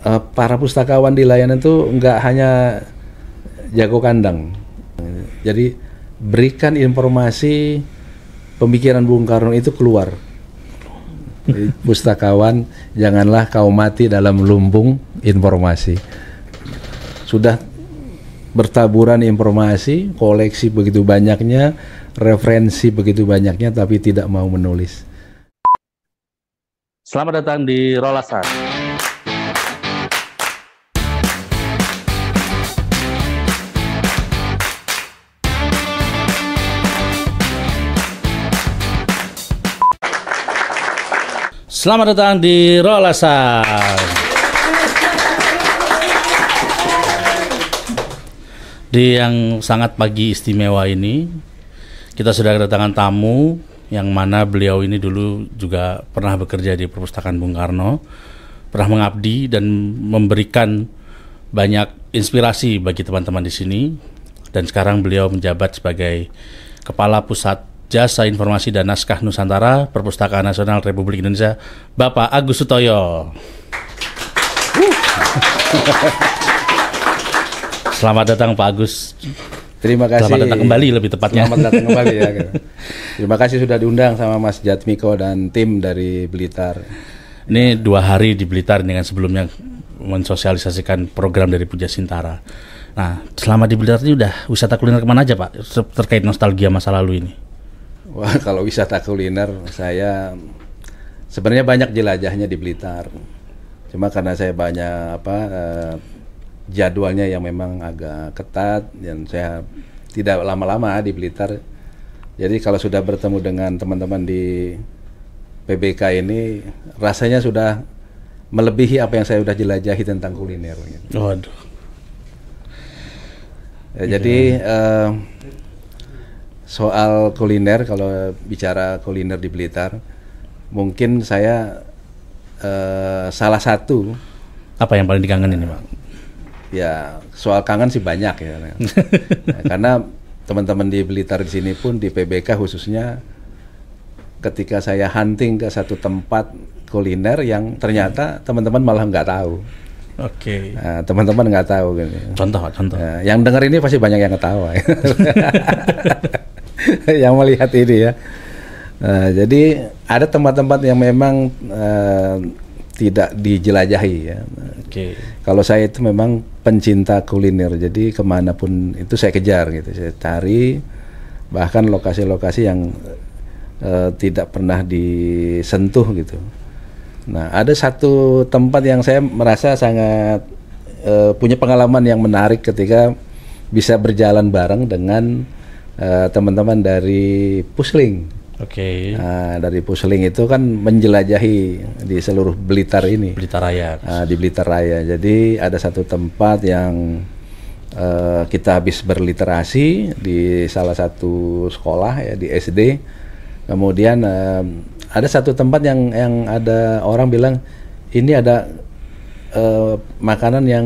para pustakawan di layanan itu nggak hanya jago kandang. Jadi berikan informasi pemikiran Bung Karno itu keluar. Jadi, pustakawan, janganlah kau mati dalam lumbung informasi. Sudah bertaburan informasi, koleksi begitu banyaknya, referensi begitu banyaknya, tapi tidak mau menulis. Selamat datang di Rolasan. Selamat datang di Rolasan. Di yang sangat pagi istimewa ini, kita sudah kedatangan tamu yang mana beliau ini dulu juga pernah bekerja di Perpustakaan Bung Karno, pernah mengabdi dan memberikan banyak inspirasi bagi teman-teman di sini. Dan sekarang beliau menjabat sebagai Kepala Pusat Jasa Informasi dan Naskah Nusantara Perpustakaan Nasional Republik Indonesia, Bapak Agus Sutoyo. Selamat datang Pak Agus. Terima kasih. Selamat datang kembali lebih tepatnya. Selamat datang kembali ya. Terima kasih sudah diundang sama Mas Jatmiko dan tim dari Blitar. Ini 2 hari di Blitar dengan sebelumnya mensosialisasikan program dari Puja Sintara. Nah, selama di Blitar ini udah wisata kuliner kemana aja Pak? Terkait nostalgia masa lalu ini. Wah, kalau wisata kuliner saya sebenarnya banyak jelajahnya di Blitar. Cuma karena saya banyak jadwalnya yang memang agak ketat dan saya tidak lama-lama di Blitar. Jadi kalau sudah bertemu dengan teman-teman di PBK ini rasanya sudah melebihi apa yang saya sudah jelajahi tentang kuliner. Waduh. Jadi soal kuliner, kalau bicara kuliner di Blitar, mungkin saya salah satu. Apa yang paling dikangenin ini Pak? Ya, soal kangen sih banyak ya. Karena teman-teman di Blitar di sini pun di PBK khususnya, ketika saya hunting ke satu tempat kuliner yang ternyata teman-teman malah nggak tahu. Oke. Nah, teman-teman nggak tahu gitu. Contoh. Nah, yang dengar ini pasti banyak yang ketawa. Yang melihat ini ya. Jadi ada tempat-tempat yang memang tidak dijelajahi ya. Oke. Kalau saya itu memang pencinta kuliner, jadi kemanapun itu saya kejar gitu, saya cari bahkan lokasi-lokasi yang tidak pernah disentuh gitu. Nah, ada satu tempat yang saya merasa sangat punya pengalaman yang menarik ketika bisa berjalan bareng dengan teman-teman dari Pusling. Oke. Nah, dari Pusling itu kan menjelajahi di seluruh Blitar ini. Blitar Raya. Di Blitar Raya. Jadi ada satu tempat yang kita habis berliterasi di salah satu sekolah ya, di SD. Kemudian ada satu tempat yang ada orang bilang ini ada makanan yang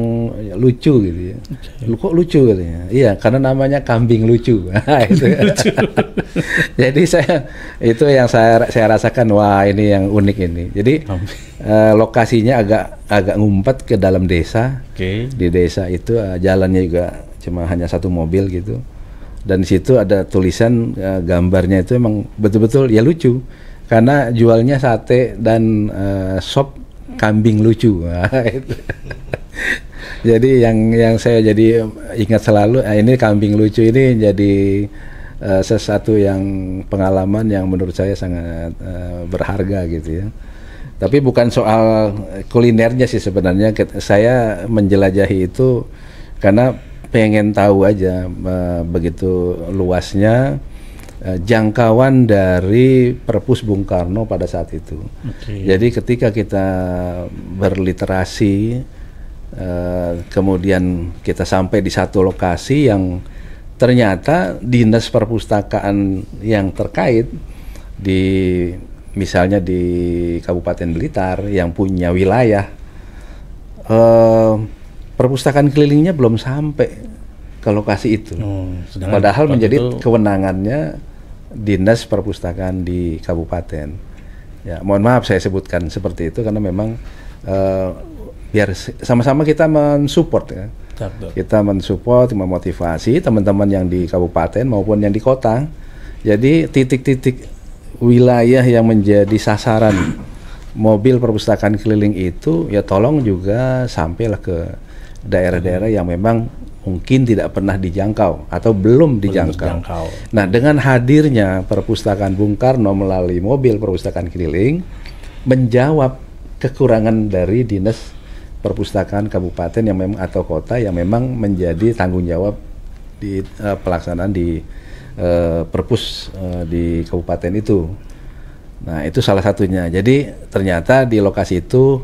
lucu gitu ya. Okay. Kok lucu katanya? Iya, karena namanya kambing lucu. Itu. Jadi itu yang saya rasakan, wah ini yang unik ini. Jadi lokasinya agak ngumpet ke dalam desa. Okay. Di desa itu jalannya juga cuma hanya satu mobil gitu. Dan di situ ada tulisan gambarnya itu emang betul-betul ya lucu. Karena jualnya sate dan sop kambing lucu. Jadi yang saya jadi ingat selalu, ini kambing lucu ini jadi sesuatu yang pengalaman yang menurut saya sangat berharga gitu ya. Tapi bukan soal kulinernya sih sebenarnya, saya menjelajahi itu karena pengen tahu aja begitu luasnya jangkauan dari Perpus Bung Karno pada saat itu. Okay. Jadi ketika kita berliterasi, kemudian kita sampai di satu lokasi yang ternyata dinas perpustakaan yang terkait misalnya di Kabupaten Blitar yang punya wilayah, perpustakaan kelilingnya belum sampai ke lokasi itu. Padahal menjadi kewenangannya Dinas Perpustakaan di kabupaten. Ya, mohon maaf saya sebutkan seperti itu karena memang biar sama-sama kita mensupport ya. Kita mensupport, memotivasi teman-teman yang di kabupaten maupun yang di kota. Jadi titik-titik wilayah yang menjadi sasaran mobil perpustakaan keliling itu ya tolong juga sampailah ke daerah-daerah yang memang mungkin tidak pernah dijangkau atau belum dijangkau. Nah, dengan hadirnya perpustakaan Bung Karno melalui mobil perpustakaan keliling menjawab kekurangan dari dinas perpustakaan kabupaten yang memang atau kota yang memang menjadi tanggung jawab di pelaksanaan di perpus di kabupaten itu. Nah, itu salah satunya. Jadi ternyata di lokasi itu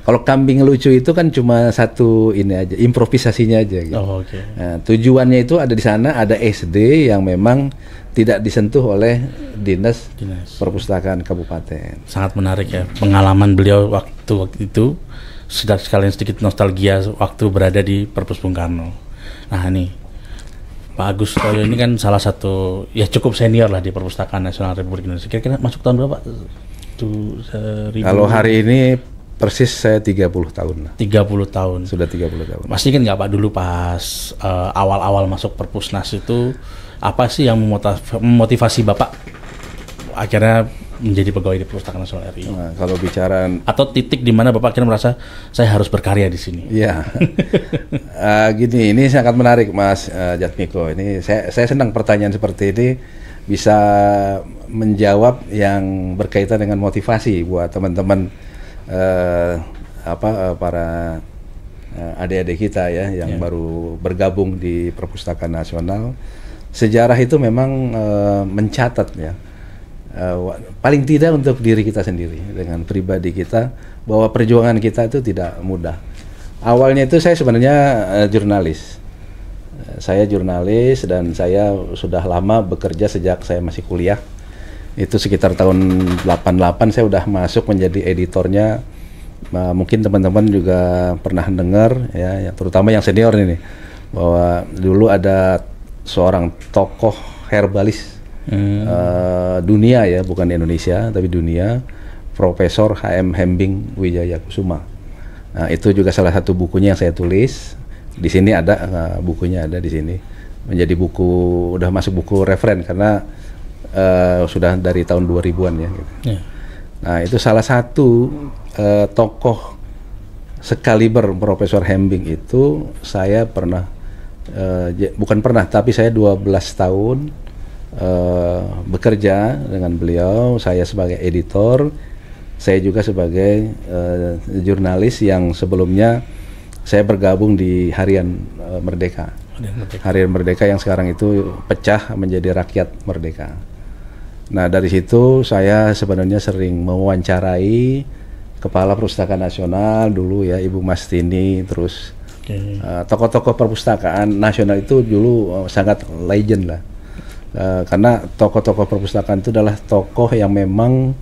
kalau kambing lucu itu kan cuma satu ini aja, improvisasinya aja gitu. Oh, okay. Nah, tujuannya itu ada di sana, ada SD yang memang tidak disentuh oleh dinas perpustakaan kabupaten. Sangat menarik ya pengalaman beliau waktu itu. Sekalian sedikit nostalgia waktu berada di Perpus Bung Karno. Nah ini Pak Agus Toyo ini kan salah satu ya cukup senior lah di Perpustakaan Nasional Republik Indonesia. Kira-kira masuk tahun berapa? Kalau hari ini persis saya 30 tahun lah. 30 tahun. Sudah 30 tahun. Pasti kan nggak Pak dulu pas awal-awal masuk Perpusnas itu apa sih yang memotivasi Bapak akhirnya menjadi pegawai di Perpustakaan Nasional RI? Nah, kalau bicara atau titik di mana Bapak akhirnya merasa saya harus berkarya di sini. Iya. Gini, ini sangat menarik Mas Jatmiko. Ini saya senang pertanyaan seperti ini bisa menjawab yang berkaitan dengan motivasi buat teman-teman para adik-adik kita ya yang baru bergabung di Perpustakaan Nasional. Sejarah itu memang mencatat ya. Paling tidak untuk diri kita sendiri dengan pribadi kita bahwa perjuangan kita itu tidak mudah. Awalnya itu saya sebenarnya jurnalis. Saya jurnalis dan saya sudah lama bekerja sejak saya masih kuliah. Itu sekitar tahun 88 saya udah masuk menjadi editornya. Mungkin teman-teman juga pernah dengar ya, terutama yang senior ini bahwa dulu ada seorang tokoh herbalis dunia ya, bukan Indonesia tapi dunia, Profesor H.M. Hembing Wijaya Kusuma. Nah, itu juga salah satu bukunya yang saya tulis. Di sini ada bukunya, ada di sini. Menjadi buku, udah masuk buku referen karena sudah dari tahun 2000-an ya. Gitu. Nah, itu salah satu tokoh sekaliber Profesor Hembing itu saya pernah bukan pernah tapi saya 12 tahun bekerja dengan beliau. Saya sebagai editor, saya juga sebagai jurnalis yang sebelumnya saya bergabung di Harian Merdeka. Harian Merdeka yang sekarang itu pecah menjadi Rakyat Merdeka. Nah, dari situ saya sebenarnya sering mewawancarai Kepala Perpustakaan Nasional dulu ya, Ibu Mastini, terus tokoh-tokoh perpustakaan nasional itu dulu sangat legend lah. Karena tokoh-tokoh perpustakaan itu adalah tokoh yang memang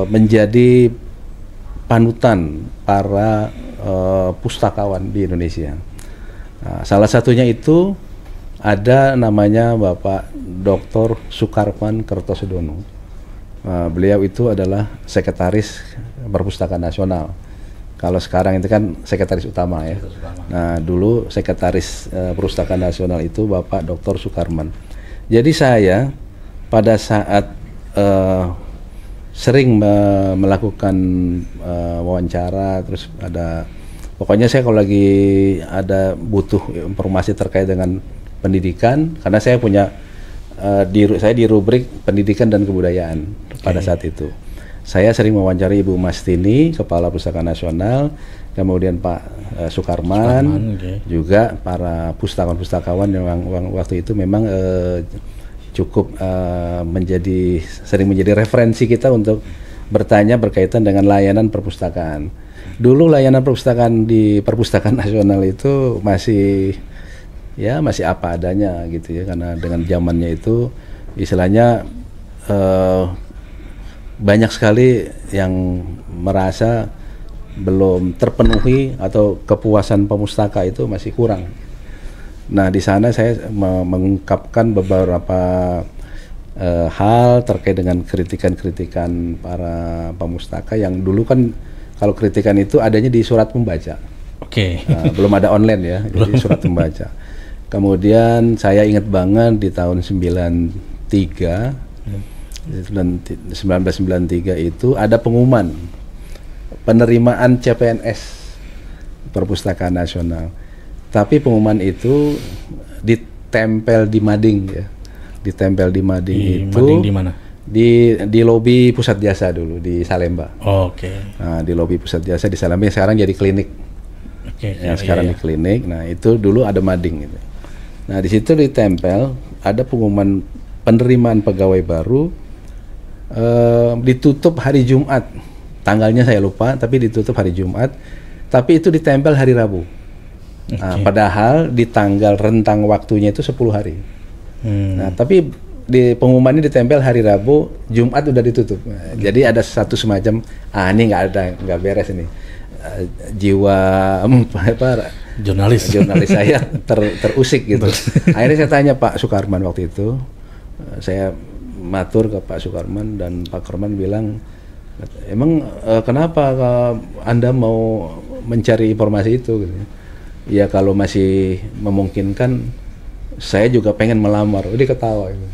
menjadi panutan para pustakawan di Indonesia. Nah, salah satunya itu ada namanya Bapak Dr. Sukarman Kertosodono. Beliau itu adalah sekretaris Perpustakaan Nasional. Kalau sekarang itu kan sekretaris utama ya. Nah, dulu sekretaris Perpustakaan Nasional itu Bapak Dr. Sukarman. Jadi saya pada saat sering melakukan wawancara, terus ada pokoknya saya kalau lagi ada butuh informasi terkait dengan pendidikan, karena saya punya saya di rubrik pendidikan dan kebudayaan pada saat itu. Saya sering mewawancarai Ibu Mastini, Kepala Perpustakaan Nasional, kemudian Pak Sukarman, juga para pustakawan-pustakawan yang waktu itu memang cukup sering menjadi referensi kita untuk bertanya berkaitan dengan layanan perpustakaan. Dulu layanan perpustakaan di Perpustakaan Nasional itu masih apa adanya gitu ya, karena dengan zamannya itu istilahnya banyak sekali yang merasa belum terpenuhi atau kepuasan pemustaka itu masih kurang. Nah, di sana saya mengungkapkan beberapa hal terkait dengan kritikan-kritikan para pemustaka yang dulu kan Kalau kritikan itu adanya di surat pembaca. Oke. Belum ada online ya, jadi surat pembaca. Kemudian saya ingat banget di tahun 1993 itu ada pengumuman penerimaan CPNS Perpustakaan Nasional. Tapi pengumuman itu ditempel di mading ya. Ditempel di mading itu. Mading di mana? Di lobi Pusat Jasa dulu di Salemba. Oh, oke. Nah, di lobi Pusat Jasa di Salemba yang sekarang jadi klinik. Oke. Yang sekarang di klinik. Nah, itu dulu ada mading gitu. Nah, di situ ditempel ada pengumuman penerimaan pegawai baru, ditutup hari Jumat. Tanggalnya saya lupa, tapi ditutup hari Jumat. Tapi itu ditempel hari Rabu. Nah, padahal di tanggal rentang waktunya itu 10 hari. Nah, tapi di pengumumannya ditempel hari Rabu, Jumat udah ditutup. Nah, jadi ada satu semacam, ini nggak beres ini. Jiwa jurnalis saya terusik gitu. Akhirnya saya tanya Pak Sukarman waktu itu, saya matur ke Pak Sukarman dan Pak Korman bilang, emang kenapa Anda mau mencari informasi itu? Gitu. Ya kalau masih memungkinkan, saya juga pengen melamar. Dia ketawa. Gitu.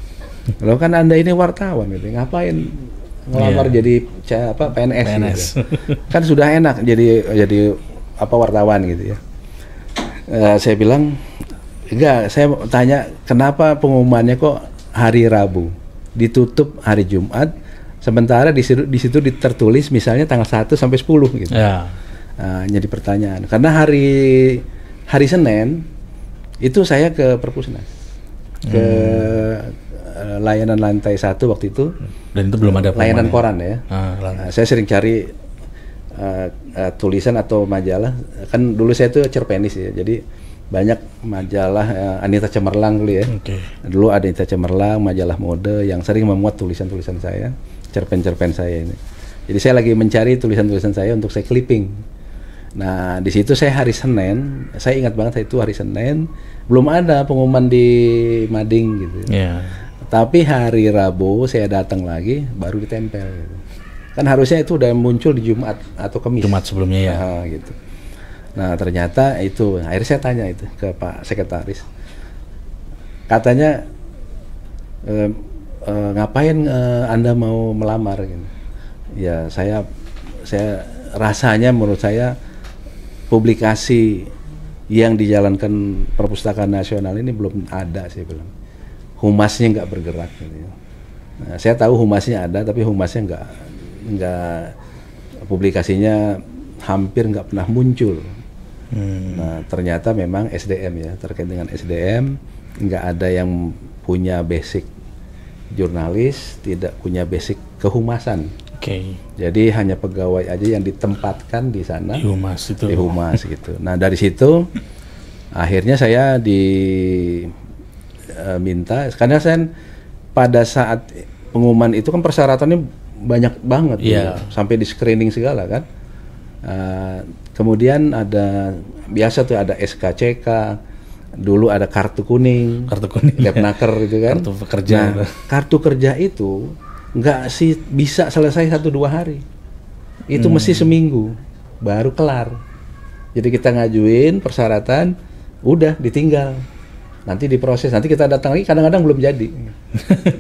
Kalau kan Anda ini wartawan, gitu. Ngapain ngelamar jadi PNS? Gitu. Kan sudah enak jadi wartawan gitu ya. Saya bilang enggak. Saya tanya kenapa pengumumannya kok hari Rabu, ditutup hari Jumat, sementara di situ tertulis misalnya tanggal 1 sampai 10 gitu. Ya. Jadi pertanyaan. Karena hari Senin itu saya ke Perpusnas, ke layanan lantai 1 waktu itu. Dan itu belum ada layanan koran ya. Saya sering cari tulisan atau majalah. Kan dulu saya tuh cerpenis ya, jadi banyak majalah Anita Cemerlang dulu ya. Dulu ada Anita Cemerlang, majalah mode yang sering memuat tulisan-tulisan saya, cerpen-cerpen saya ini. Jadi saya lagi mencari tulisan-tulisan saya untuk saya clipping. Nah, di situ saya hari Senin, saya ingat banget itu hari Senin, belum ada pengumuman di mading gitu. Yeah. Tapi hari Rabu saya datang lagi, baru ditempel. Gitu. Kan harusnya itu udah muncul di Jumat atau Kamis. Jumat sebelumnya ya. Gitu. Nah, ternyata itu. Akhirnya saya tanya itu ke Pak Sekretaris. Katanya, ngapain Anda mau melamar? Gitu. Ya, saya rasanya menurut saya publikasi yang dijalankan Perpustakaan Nasional ini belum ada, saya bilang. Humasnya nggak bergerak. Gitu. Nah, saya tahu humasnya ada, tapi humasnya nggak publikasinya hampir nggak pernah muncul. Nah, ternyata memang SDM ya, terkait dengan SDM nggak ada yang punya basic jurnalis, tidak punya basic kehumasan. Jadi hanya pegawai aja yang ditempatkan di sana di humas gitu. Nah, dari situ akhirnya saya diminta, karena saya pada saat pengumuman itu kan persyaratannya banyak banget sampai di screening segala kan. Kemudian ada biasa tuh ada SKCK, dulu ada kartu kuning Depnaker itu kan. Kartu pekerja. Nah, kartu kerja itu nggak sih bisa selesai 1-2 hari, itu mesti seminggu baru kelar. Jadi kita ngajuin persyaratan, udah ditinggal, nanti diproses, nanti kita datang lagi, kadang-kadang belum jadi.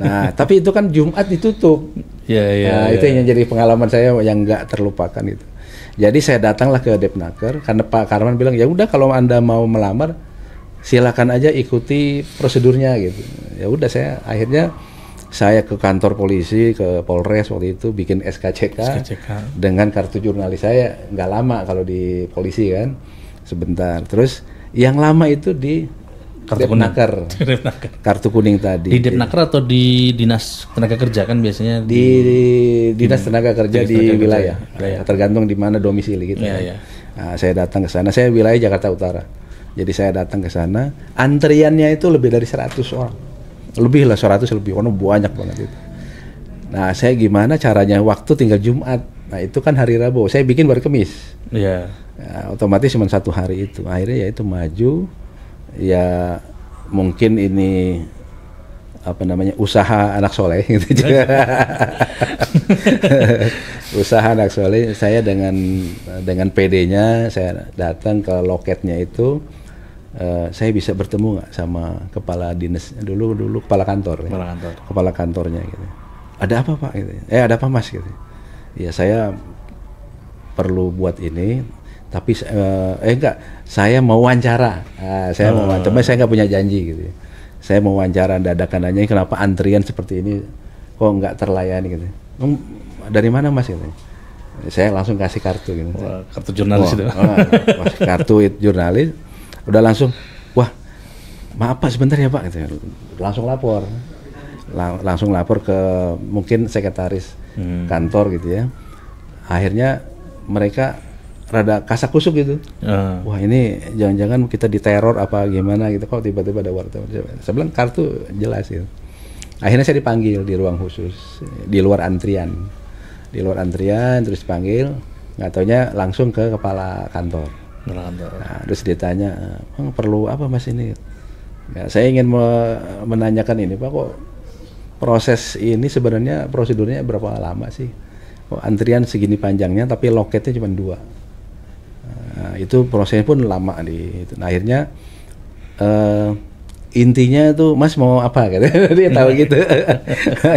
Nah, tapi itu kan Jumat ditutup. Itu yang jadi pengalaman saya yang nggak terlupakan itu. Jadi saya datanglah ke Depnaker karena Pak Karman bilang ya udah kalau Anda mau melamar silakan aja ikuti prosedurnya gitu. Ya udah saya ke kantor polisi, ke Polres waktu itu bikin SKCK. Dengan kartu jurnalis saya, nggak lama kalau di polisi kan, sebentar. Terus yang lama itu di Depnaker, kartu kuning tadi. Di Depnaker atau di Dinas Tenaga Kerja kan biasanya? Di Dinas Tenaga Kerja di wilayah, tergantung di mana domisili gitu. Nah, saya datang ke sana, saya wilayah Jakarta Utara. Jadi saya datang ke sana, antriannya itu lebih dari 100 orang. Lebih lah 100 lebih, karena banyak banget itu. Nah, saya gimana caranya, waktu tinggal Jumat. Nah, itu kan hari Rabu, saya bikin baru Kamis. Iya. Ya, otomatis cuma 1 hari itu. Akhirnya ya itu maju. Ya mungkin ini usaha anak soleh gitu juga. usaha anak soleh. Saya dengan PD-nya saya datang ke loketnya itu, saya bisa bertemu nggak sama kepala dinas dulu kepala kantor, kepala kantornya gitu. Ada apa Pak? Gitu. Ada apa Mas? Gitu. Ya saya perlu buat ini, tapi enggak, saya mau wawancara. Saya mau wawancara, saya nggak punya janji gitu. Saya mau wawancara dadakan aja, kenapa antrian seperti ini kok nggak terlayani gitu. Dari mana Mas? Gitu. Saya langsung kasih kartu gitu. Wah, kartu jurnalis itu. Kartu jurnalis, udah langsung, wah maaf Pak sebentar ya Pak gitu. Langsung lapor. Langsung lapor ke mungkin sekretaris kantor gitu ya. Akhirnya mereka rada kasak kusuk gitu. Wah ini jangan-jangan kita diteror apa gimana gitu, kok tiba-tiba ada wartawan. Saya bilang kartu jelas gitu. Akhirnya saya dipanggil di ruang khusus, di luar antrian terus dipanggil, nggak taunya langsung ke kepala kantor. Nah, terus ditanya, perlu apa Mas ini? Ya, saya ingin menanyakan ini Pak, kok proses ini sebenarnya prosedurnya berapa lama sih? Kok antrian segini panjangnya tapi loketnya cuma 2. Nah, itu prosesnya pun lama nah, akhirnya intinya itu Mas mau apa gitu. Dia tahu gitu.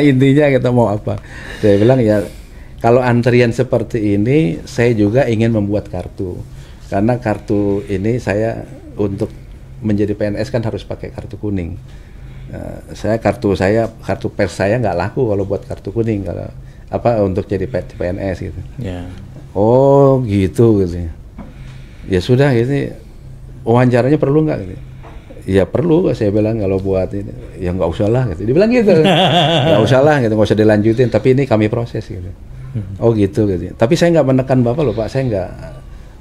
Intinya kita mau apa. Saya bilang ya kalau antrian seperti ini saya juga ingin membuat kartu. Karena kartu ini saya untuk menjadi PNS kan harus pakai kartu kuning. Kartu pers saya nggak laku kalau buat kartu kuning, kalau untuk jadi PNS gitu. Yeah. Oh gitu. Ya sudah gitu. Wawancaranya perlu nggak gitu? Ya perlu, saya bilang kalau buat ini. Ya nggak usah lah gitu. Dibilang gitu. Nggak usah lah gitu, nggak usah dilanjutin. Tapi ini kami proses gitu. Oh gitu. Tapi saya nggak menekan Bapak loh Pak. Saya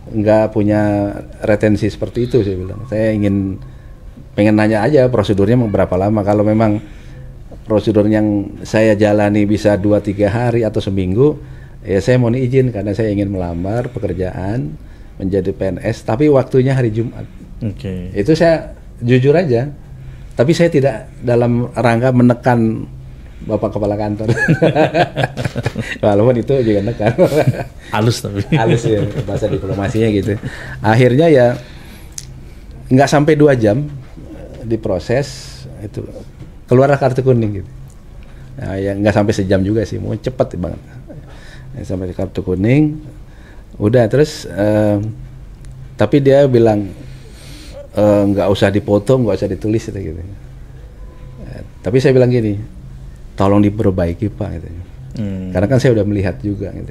nggak punya retensi seperti itu, saya bilang. Saya pengen nanya aja prosedurnya berapa lama. Kalau memang prosedur yang saya jalani bisa 2-3 hari atau seminggu, ya saya mohon izin karena saya ingin melamar pekerjaan menjadi PNS, tapi waktunya hari Jumat. Itu saya jujur aja. Tapi saya tidak dalam rangka menekan Bapak Kepala Kantor. Walaupun itu juga nekan. Halus tapi. Halus ya, bahasa diplomasinya gitu. Akhirnya ya nggak sampai 2 jam diproses, itu keluarlah kartu kuning gitu. Nah, ya nggak sampai sejam juga sih, mau cepet banget. Sampai kartu kuning, udah terus. Tapi dia bilang nggak usah dipoto, nggak usah ditulis gitu. Tapi saya bilang gini, tolong diperbaiki Pak gitu. Karena kan saya udah melihat juga gitu.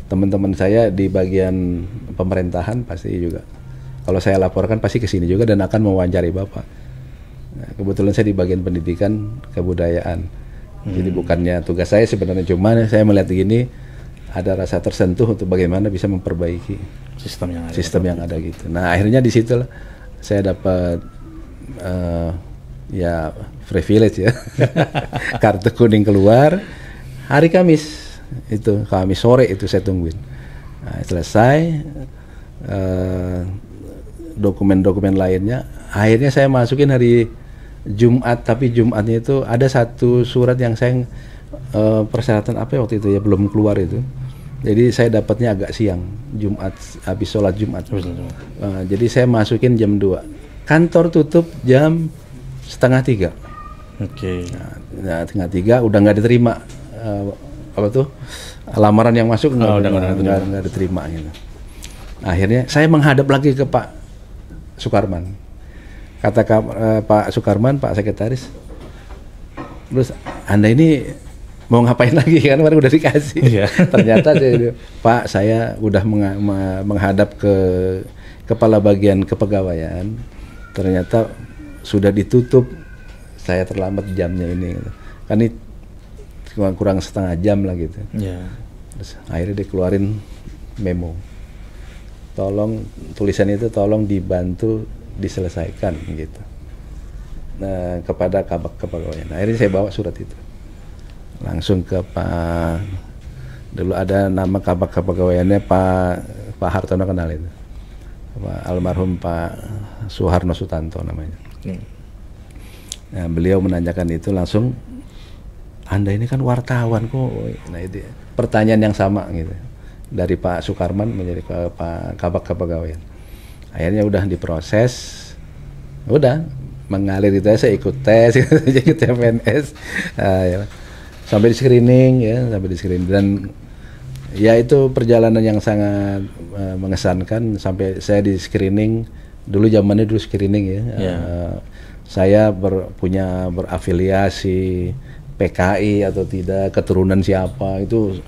Teman-teman saya di bagian pemerintahan pasti juga, kalau saya laporkan pasti ke sini juga dan akan mewawancari Bapak. Nah, kebetulan saya di bagian pendidikan kebudayaan. Jadi bukannya tugas saya sebenarnya, cuma saya melihat gini ada rasa tersentuh untuk bagaimana bisa memperbaiki sistem yang ada gitu. Nah, akhirnya di situlah saya dapat ya privilege ya. Kartu kuning keluar hari Kamis. Itu Kamis sore itu saya tungguin. Nah, selesai dokumen-dokumen lainnya, akhirnya saya masukin hari Jumat, tapi Jumatnya itu ada satu surat yang saya persyaratan apa ya waktu itu ya belum keluar itu. Jadi saya dapatnya agak siang, Jumat habis sholat Jumat. Jadi saya masukin jam 2. Kantor tutup jam 2:30. Nah, 2:30 udah nggak diterima lamaran yang masuk nggak diterima gitu. Akhirnya saya menghadap lagi ke Pak Sukarman. Kata Pak Sukarman, Pak Sekretaris, terus Anda ini mau ngapain lagi kan kemarin udah dikasih. Ternyata Pak saya udah menghadap ke kepala bagian kepegawaian, ternyata sudah ditutup, saya terlambat jamnya ini kan, ini kurang setengah jam lah gitu. Terus akhirnya dikeluarin memo, tolong tulisan itu tolong dibantu diselesaikan gitu. Nah, kepada kabak kepegawaian. Akhirnya saya bawa surat itu langsung ke Pak, dulu ada nama kabak kepegawaiannya Pak Hartono, kenal itu, almarhum Pak Suharno Sutanto namanya. Nah, beliau menanyakan itu langsung Anda ini kan wartawan kok. Nah itu pertanyaan yang sama gitu dari Pak Sukarman menjadi ke Pak Kabak Kepegawaian. Akhirnya udah diproses, udah mengalir itu, saya ikut tes, ikut CPNS, ya. Sampai di screening ya, sampai di screening, dan ya itu perjalanan yang sangat mengesankan sampai saya di screening. Dulu zamannya dulu screening ya. Saya berafiliasi PKI atau tidak, keturunan siapa, itu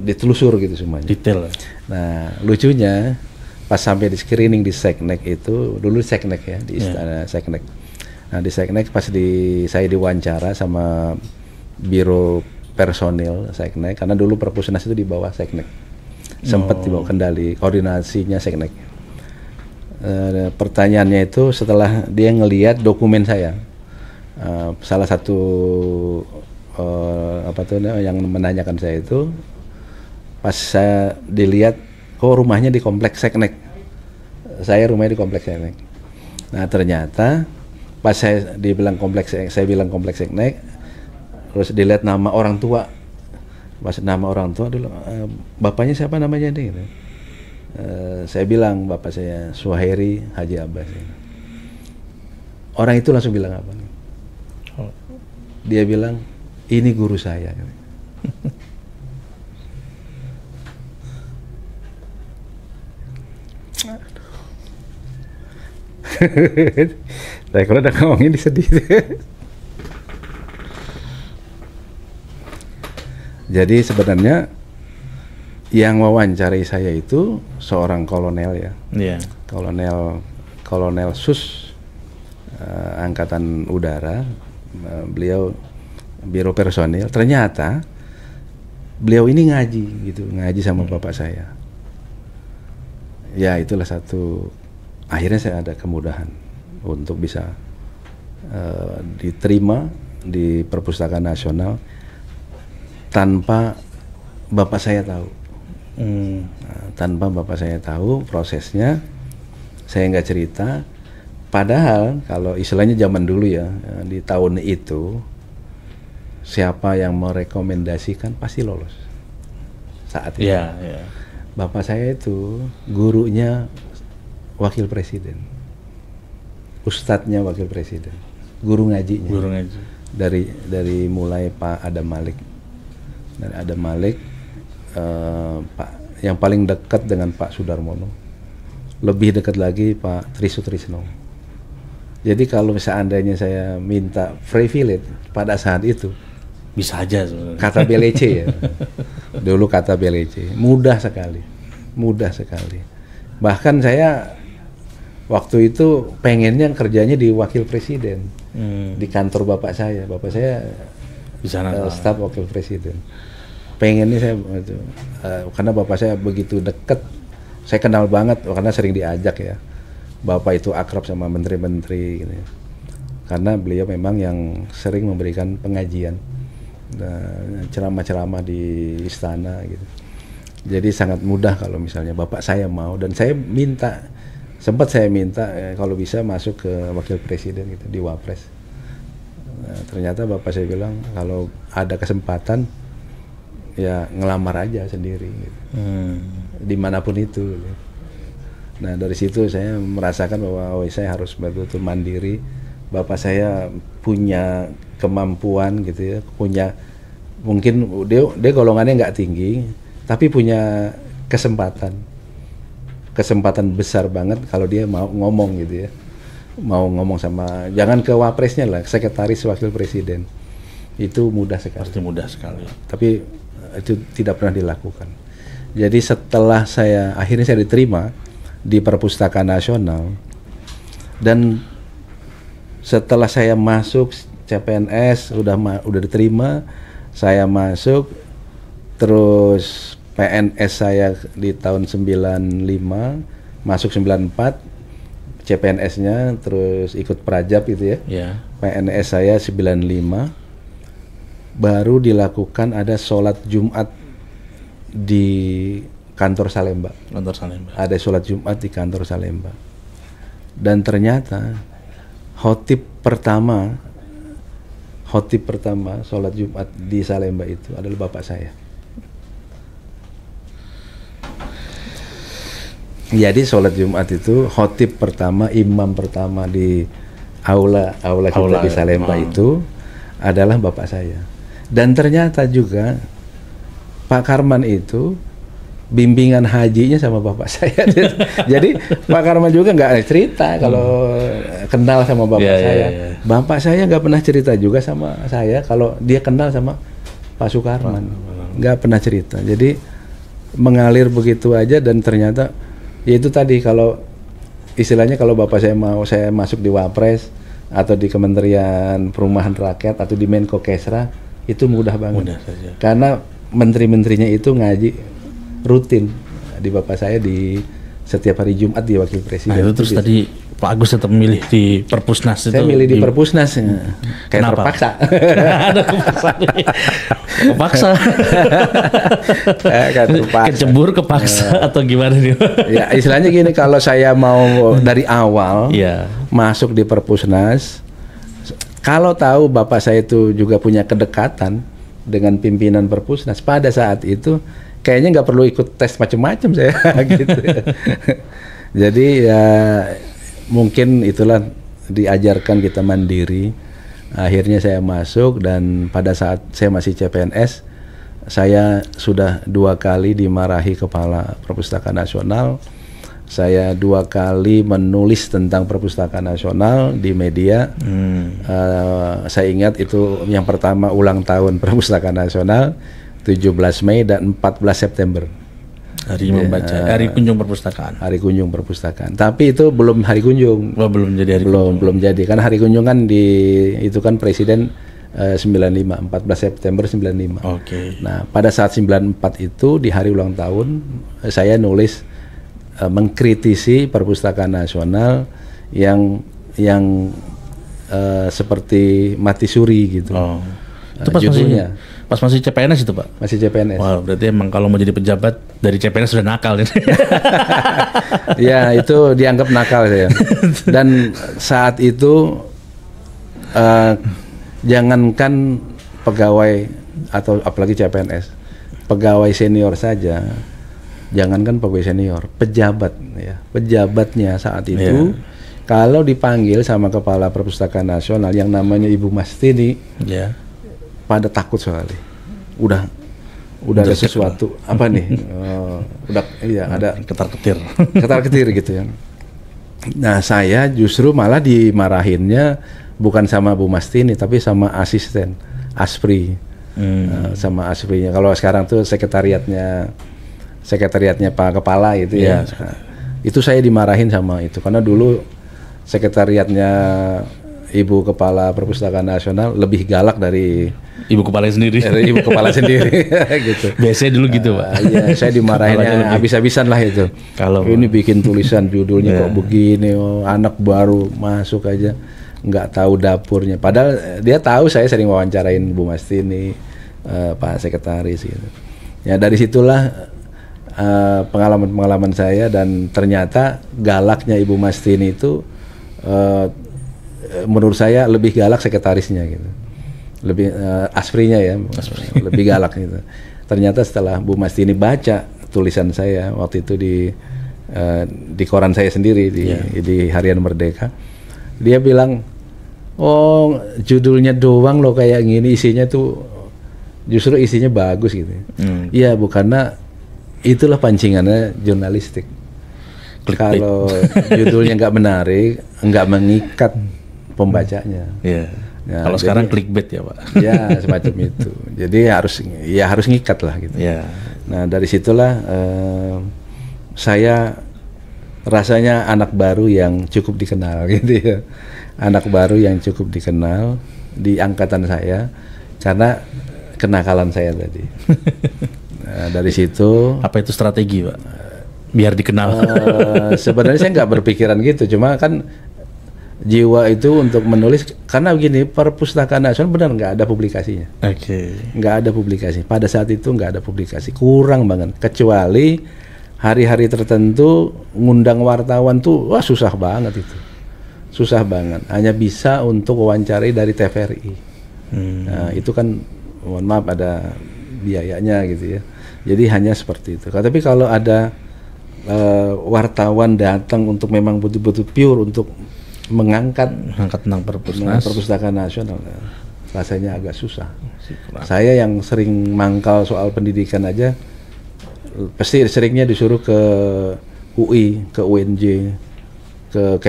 ditelusur gitu semuanya. Detail. Nah, lucunya pas sampai di screening di Seknek itu, dulu Seknek ya, di istana Seknek. Nah, di Seknek pas saya diwawancara sama Biro Personil Seknek, karena dulu Perpusnas itu di bawah Seknek. Sempat di bawah kendali koordinasinya Seknek. Pertanyaannya itu setelah dia ngelihat dokumen saya, salah satu yang menanyakan saya itu, pas saya dilihat, kok rumahnya di kompleks Seknek, saya rumahnya di kompleks Seknek. Nah ternyata pas saya bilang kompleks Seknek, terus dilihat nama orang tua, pas nama orang tua dulu, bapaknya siapa namanya ini? Gitu. Saya bilang bapak saya Suhairi Haji Abbas. Orang itu langsung bilang apa? Dia bilang ini guru saya. Saya kalau udah ngomongin sedih. Jadi sebenarnya yang wawancarai saya itu seorang kolonel ya, kolonel SUS Angkatan Udara, beliau Biro Personil. Ternyata beliau ini ngaji sama bapak saya. Ya itulah satu, akhirnya saya ada kemudahan untuk bisa diterima di Perpustakaan Nasional tanpa bapak saya tahu. Tanpa bapak saya tahu prosesnya, saya nggak cerita. Padahal kalau istilahnya zaman dulu ya, di tahun itu siapa yang merekomendasikan pasti lolos saat itu. Bapak saya itu gurunya wakil presiden, ustadznya wakil presiden, guru ngajinya. Dari mulai Pak Adam Malik, Pak yang paling dekat dengan Pak Sudarmono, lebih dekat lagi Pak Trisutrisno. Jadi kalau seandainya saya minta privilege pada saat itu, bisa aja sebenarnya. Kata BLC ya. Dulu kata BLC, mudah sekali. Bahkan saya waktu itu pengennya kerjanya di wakil presiden, di kantor bapak saya. Bapak saya staf wakil presiden. Pengennya saya karena bapak saya begitu dekat, saya kenal banget karena sering diajak ya. Bapak itu akrab sama menteri-menteri gitu. Karena beliau memang yang sering memberikan pengajian, ceramah-ceramah di istana gitu. Jadi sangat mudah kalau misalnya bapak saya mau, dan sempat saya minta kalau bisa masuk ke wakil presiden gitu, di Wapres. Ternyata bapak saya bilang kalau ada kesempatan ya ngelamar aja sendiri gitu. Dimanapun itu gitu. Nah dari situ saya merasakan bahwa saya harus betul-betul mandiri. Bapak saya punya kemampuan gitu ya, mungkin dia golongannya nggak tinggi, tapi punya kesempatan besar banget kalau dia mau ngomong gitu ya, mau ngomong sama, jangan ke wapresnya lah, sekretaris wakil presiden, itu mudah sekali. Pasti mudah sekali. Tapi itu tidak pernah dilakukan. Jadi setelah akhirnya saya diterima di Perpustakaan Nasional, dan setelah saya masuk CPNS udah diterima, saya masuk, terus PNS saya di tahun 95, masuk 94, CPNS-nya terus ikut Prajab gitu ya. PNS saya 95, baru dilakukan ada sholat Jumat di kantor Salemba. Ada sholat Jumat di kantor Salemba. Dan ternyata khotib khotib pertama sholat Jumat di Salemba itu adalah bapak saya. Jadi sholat Jumat itu khotib pertama, imam pertama di aula kita di Salemba itu adalah bapak saya. Dan ternyata juga Pak Karman itu bimbingan hajinya sama bapak saya. Jadi Pak Karman juga nggak cerita kalau kenal sama bapak saya. Bapak saya nggak pernah cerita juga sama saya kalau dia kenal sama Pak Sukarman. Nggak pernah cerita. Jadi mengalir begitu aja, dan ternyata ya itu tadi, kalau istilahnya kalau bapak saya mau saya masuk di Wapres atau di Kementerian Perumahan Rakyat atau di Menko Kesra itu mudah banget. Mudah saja. Karena menteri-menterinya itu ngaji rutin di bapak saya di setiap hari Jumat di Wakil Presiden. Nah, itu terus tadi Pak Agus tetap memilih di Perpusnas itu. Saya milih di Perpusnas, kayak terpaksa. Ada kepaksa. Kecebur kepaksa atau gimana nih? Ya istilahnya gini, kalau saya mau dari awal masuk di Perpusnas, kalau tahu bapak saya itu juga punya kedekatan dengan pimpinan Perpusnas, pada saat itu kayaknya nggak perlu ikut tes macam-macam saya gitu. Jadi ya mungkin itulah diajarkan kita mandiri. Akhirnya saya masuk, dan pada saat saya masih CPNS, saya sudah 2 kali dimarahi Kepala Perpustakaan Nasional. Saya 2 kali menulis tentang Perpustakaan Nasional di media. Saya ingat itu yang pertama ulang tahun Perpustakaan Nasional 17 Mei dan 14 September. Hari membaca, hari kunjung perpustakaan. Hari kunjung perpustakaan. Tapi itu belum hari kunjung. Belum jadi hari kunjung. Belum jadi. Karena hari kunjung kan itu kan Presiden 95, 14 September 95. Oke. Nah, pada saat 94 itu di hari ulang tahun saya nulis mengkritisi Perpustakaan Nasional yang seperti mati suri gitu. Itu pas masih CPNS itu Pak? Masih CPNS. Wah, berarti emang kalau mau jadi pejabat dari CPNS sudah nakal ini. Ya, itu dianggap nakal saya. Dan saat itu jangankan pegawai atau apalagi CPNS, pegawai senior saja, jangankan pegawai senior, pejabat ya, pejabatnya saat itu kalau dipanggil sama Kepala Perpustakaan Nasional yang namanya Ibu Mastini, pada takut sekali. Udah ada sesuatu apa nih? Udah ada ketar-ketir gitu ya. Nah, saya justru malah dimarahinnya bukan sama Bu Mastini tapi sama asisten Aspri. Sama Asprinya. Kalau sekarang tuh sekretariatnya Pak Kepala itu ya. Itu saya dimarahin sama itu karena dulu sekretariatnya Ibu Kepala Perpustakaan Nasional lebih galak dari Ibu Kepala sendiri. Ibu Kepala sendiri gitu. Biasanya dulu gitu, Pak. Iya, saya dimarahinnya habis-habisan lah itu. Kalau ini bikin tulisan judulnya kok begini, anak baru masuk aja nggak tahu dapurnya. Padahal dia tahu saya sering wawancarain Bu Mastini, Pak Sekretaris gitu. Ya dari situlah pengalaman-pengalaman saya, dan ternyata galaknya Ibu Mastini itu menurut saya lebih galak sekretarisnya gitu, lebih Asprinya ya, lebih galak gitu. Ternyata setelah Bu Mastini baca tulisan saya waktu itu di koran saya sendiri di Harian Merdeka, dia bilang, oh judulnya doang loh kayak gini, isinya tuh justru isinya bagus gitu. Iya Bu, karena itulah pancingannya jurnalistik. Kalau judulnya nggak menarik, nggak mengikat pembacanya. Ya, kalau sekarang clickbait ya Pak. Ya semacam itu. Jadi harus ngikat lah gitu. Nah dari situlah saya rasanya anak baru yang cukup dikenal gitu ya. Anak baru yang cukup dikenal di angkatan saya karena kenakalan saya tadi. Nah, dari situ. Apa itu strategi Pak? Biar dikenal. Sebenarnya saya nggak berpikiran gitu, cuma kan jiwa itu untuk menulis, karena begini, Perpustakaan Nasional benar nggak ada publikasinya. Nggak ada publikasi. Pada saat itu nggak ada publikasi, kurang banget. Kecuali hari-hari tertentu ngundang wartawan tuh, wah susah banget itu. Susah banget. Hanya bisa untuk wawancarai dari TVRI. Nah, itu kan mohon maaf ada biayanya gitu ya. Jadi hanya seperti itu. Tapi kalau ada wartawan datang untuk memang betul-betul pure untuk mengangkat tentang perpustakaan nasional, rasanya agak susah. Saya yang sering mangkal soal pendidikan aja, pasti seringnya disuruh ke UI, ke UNJ, ke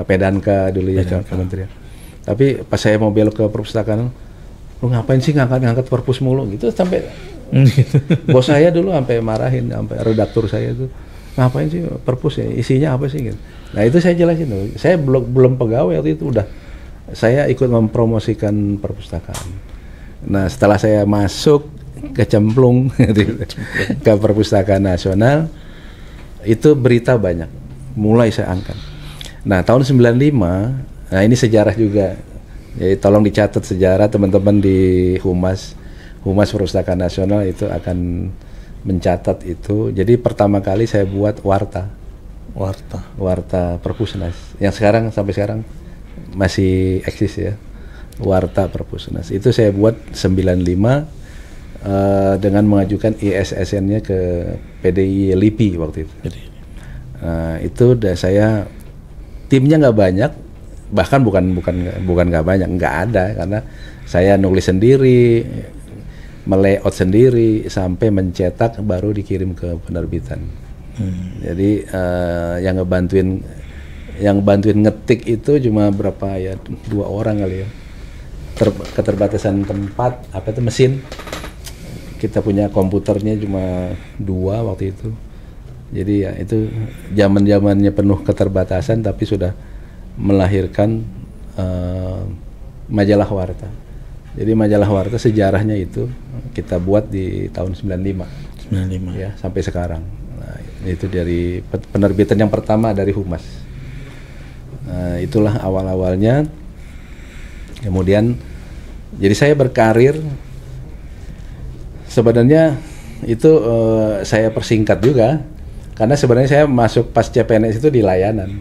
Pedanka dulu ya, kementerian. Tapi pas saya mau belok ke perpustakaan, lu ngapain sih ngangkat perpus mulu gitu, sampai bos saya dulu sampai marahin, sampai redaktur saya tuh, ngapain sih perpus ya, isinya apa sih gitu. Nah itu saya jelasin tuh, saya belum pegawai waktu itu udah saya ikut mempromosikan perpustakaan. Nah setelah saya masuk kecemplung ke perpustakaan nasional, itu berita banyak, mulai saya angkat. Nah tahun 95, nah ini sejarah juga, jadi tolong dicatat sejarah teman-teman di Humas Perpustakaan Nasional itu akan mencatat itu. Jadi pertama kali saya buat warta Perpusnas yang sampai sekarang masih eksis ya, warta Perpusnas. Itu saya buat 95 dengan mengajukan ISSN-nya ke PDI LIPI waktu itu. Itu udah saya, timnya nggak banyak, bahkan bukan nggak banyak, nggak ada, karena saya nulis sendiri, melayout sendiri, sampai mencetak baru dikirim ke penerbitan. Jadi yang bantuin ngetik itu cuma berapa ya, 2 orang kali ya. Keterbatasan tempat, mesin. Kita punya komputernya cuma 2 waktu itu. Jadi ya itu zaman-zamannya penuh keterbatasan, tapi sudah melahirkan majalah warta. Jadi majalah warta sejarahnya itu kita buat di tahun 95 ya, sampai sekarang. Nah, itu dari penerbitan yang pertama dari Humas. Nah, itulah awal-awalnya. Kemudian jadi saya berkarir, sebenarnya itu saya persingkat juga, karena sebenarnya saya masuk pas CPNS itu di layanan.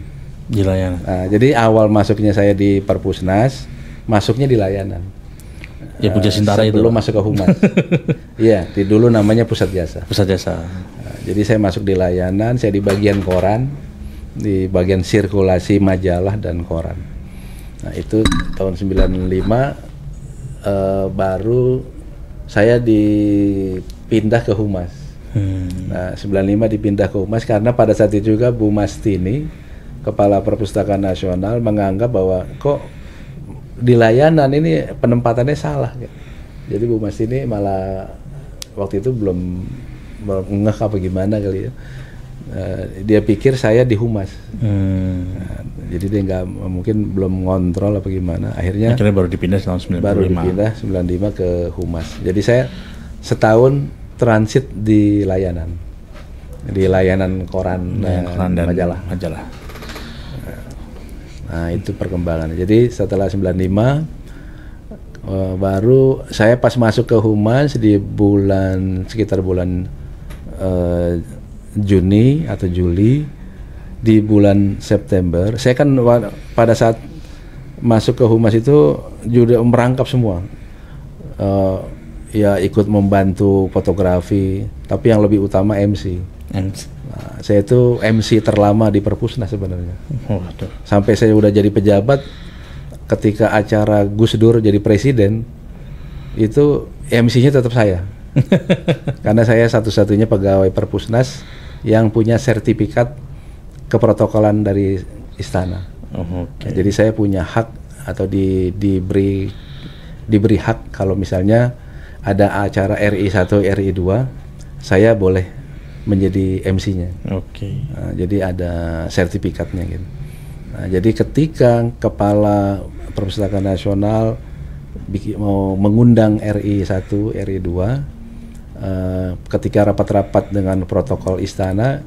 Nah, jadi awal masuknya saya di Perpusnas, masuknya di layanan. Ya Puja Sintara itu. Belum masuk ke Humas. Iya, dulu namanya Pusat Jasa. Nah, jadi saya masuk di layanan, saya di bagian koran, di bagian sirkulasi majalah dan koran. Nah, itu tahun 95 baru saya dipindah ke Humas. Nah, 95 dipindah ke Humas karena pada saat itu juga Bu Mastini, Kepala Perpustakaan Nasional, menganggap bahwa kok di layanan ini penempatannya salah. Jadi Bu Mastini malah waktu itu belum ngeh apa gimana kali ya. Dia pikir saya di Humas. Nah, jadi dia mungkin belum ngontrol apa gimana. Akhirnya baru dipindah tahun 95. Baru dipindah 95 ke Humas. Jadi saya setahun transit di layanan koran dan majalah. Nah, itu perkembangannya. Jadi setelah 95 baru saya pas masuk ke Humas di sekitar bulan Juni atau Juli. Di bulan September saya kan pada saat masuk ke Humas itu juga merangkap semua, ya ikut membantu fotografi, tapi yang lebih utama MC. Nah, saya itu MC terlama di Perpusnas sebenarnya. Sampai saya udah jadi pejabat, ketika acara Gus Dur jadi presiden, itu MC-nya tetap saya. Karena saya satu-satunya pegawai Perpusnas yang punya sertifikat keprotokolan dari istana. Jadi saya punya hak atau diberi hak kalau misalnya ada acara RI 1, RI 2, saya boleh menjadi MC-nya. Nah, jadi ada sertifikatnya gitu. Nah, jadi ketika Kepala Perpustakaan Nasional mau mengundang RI 1, RI 2, ketika rapat-rapat dengan protokol istana,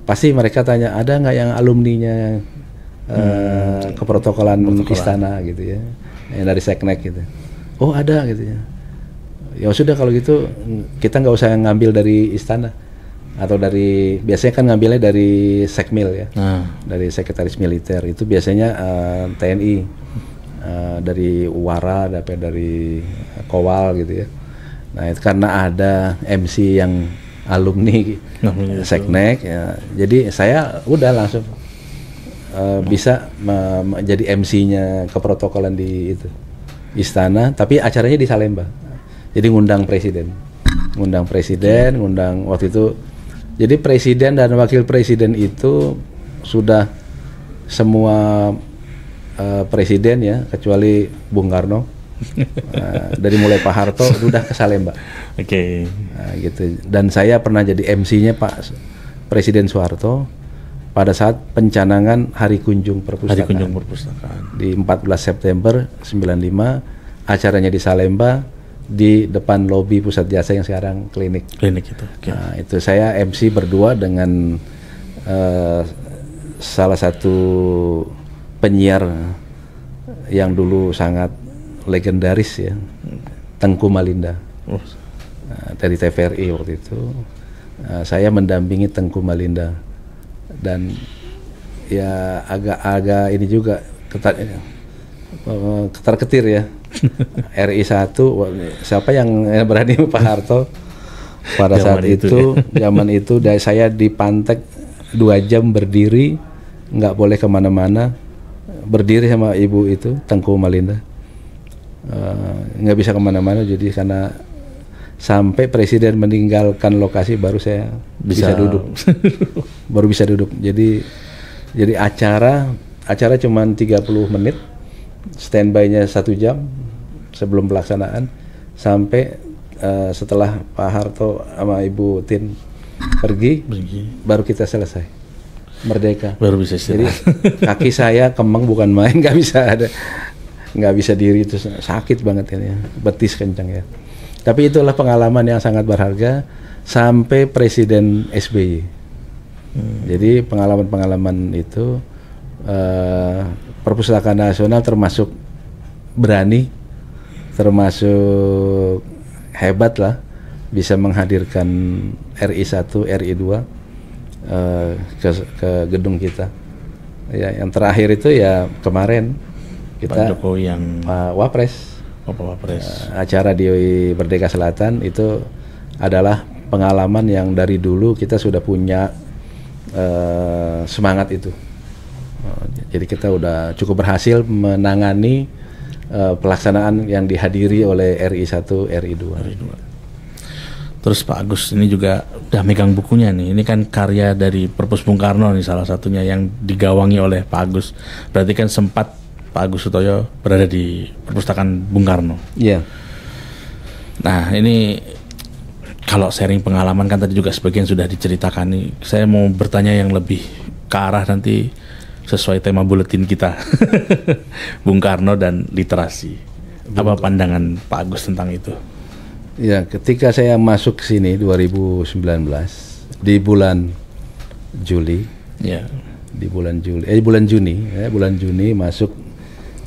pasti mereka tanya, ada nggak yang alumninya keprotokolan istana gitu ya, yang dari Seknek gitu. Oh ada gitu ya. Ya sudah kalau gitu kita nggak usah ngambil dari istana, atau biasanya kan ngambilnya dari Sekmil ya, dari Sekretaris Militer, itu biasanya TNI dari Uwara, dari Kowal gitu ya. Nah itu karena ada MC yang alumni Seknek ya, jadi saya udah langsung bisa menjadi MC-nya keprotokolan di itu istana, tapi acaranya di Salemba. Jadi ngundang presiden, ngundang waktu itu. Jadi presiden dan wakil presiden itu sudah semua presiden ya, kecuali Bung Karno. Dari mulai Pak Harto udah ke Salemba. Oke. Nah, gitu. Dan saya pernah jadi MC-nya Pak Presiden Soeharto pada saat pencanangan Hari Kunjung Perpustakaan. Di 14 September 95, acaranya di Salemba di depan lobi Pusat Jasa yang sekarang klinik. Klinik itu. Okay. Nah, itu saya MC berdua dengan salah satu penyiar yang dulu sangat legendaris ya, Tengku Malinda. Dari TVRI waktu itu. Saya mendampingi Tengku Malinda dan ya agak ini juga ketar-ketir ya. RI 1 siapa yang berani Pak Harto pada saat itu zaman itu saya dipantek 2 jam berdiri, nggak boleh kemana-mana, berdiri sama ibu itu Tengku Malinda. Nggak bisa kemana-mana, jadi karena sampai presiden meninggalkan lokasi baru saya bisa duduk. Baru bisa duduk. Jadi acara cuma 30 menit, standby-nya 1 jam sebelum pelaksanaan, sampai setelah Pak Harto sama Ibu Tin pergi, baru kita selesai. Merdeka. Baru bisa istirahat. Jadi kaki saya kemeng bukan main, nggak bisa diri, itu sakit banget ini ya, betis kencang ya. Tapi itulah pengalaman yang sangat berharga sampai Presiden SBY. Jadi pengalaman-pengalaman itu Perpustakaan Nasional termasuk berani, termasuk hebat lah, bisa menghadirkan RI 1, RI 2 ke gedung kita. Ya, yang terakhir itu ya kemarin kita Pak Jokowi yang Wapres. Pak Wapres. Acara di Merdeka Selatan itu adalah pengalaman yang dari dulu kita sudah punya semangat itu. Jadi kita udah cukup berhasil menangani pelaksanaan yang dihadiri oleh RI 1, RI 2. Terus Pak Agus ini juga udah megang bukunya nih. Ini kan karya dari Perpus Bung Karno nih, salah satunya yang digawangi oleh Pak Agus. Berarti kan sempat Pak Agus Sutoyo berada di Perpustakaan Bung Karno. Iya. Nah ini kalau sharing pengalaman kan tadi juga sebagian sudah diceritakan nih. Saya mau bertanya yang lebih ke arah nanti sesuai tema buletin kita. Bung Karno dan literasi. Apa pandangan Pak Agus tentang itu? Ya, ketika saya masuk ke sini 2019 di bulan Juli. Ya. Di bulan Juni masuk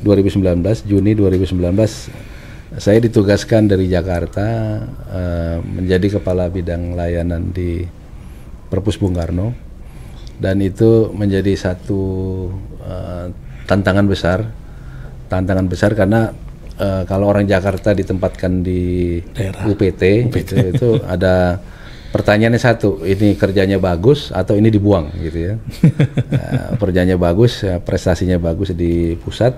2019, Juni 2019 saya ditugaskan dari Jakarta menjadi kepala bidang layanan di Perpus Bung Karno, dan itu menjadi satu tantangan besar karena kalau orang Jakarta ditempatkan di daerah UPT. Itu ada pertanyaannya satu, ini kerjanya bagus atau ini dibuang gitu ya. Kerjanya bagus, prestasinya bagus di pusat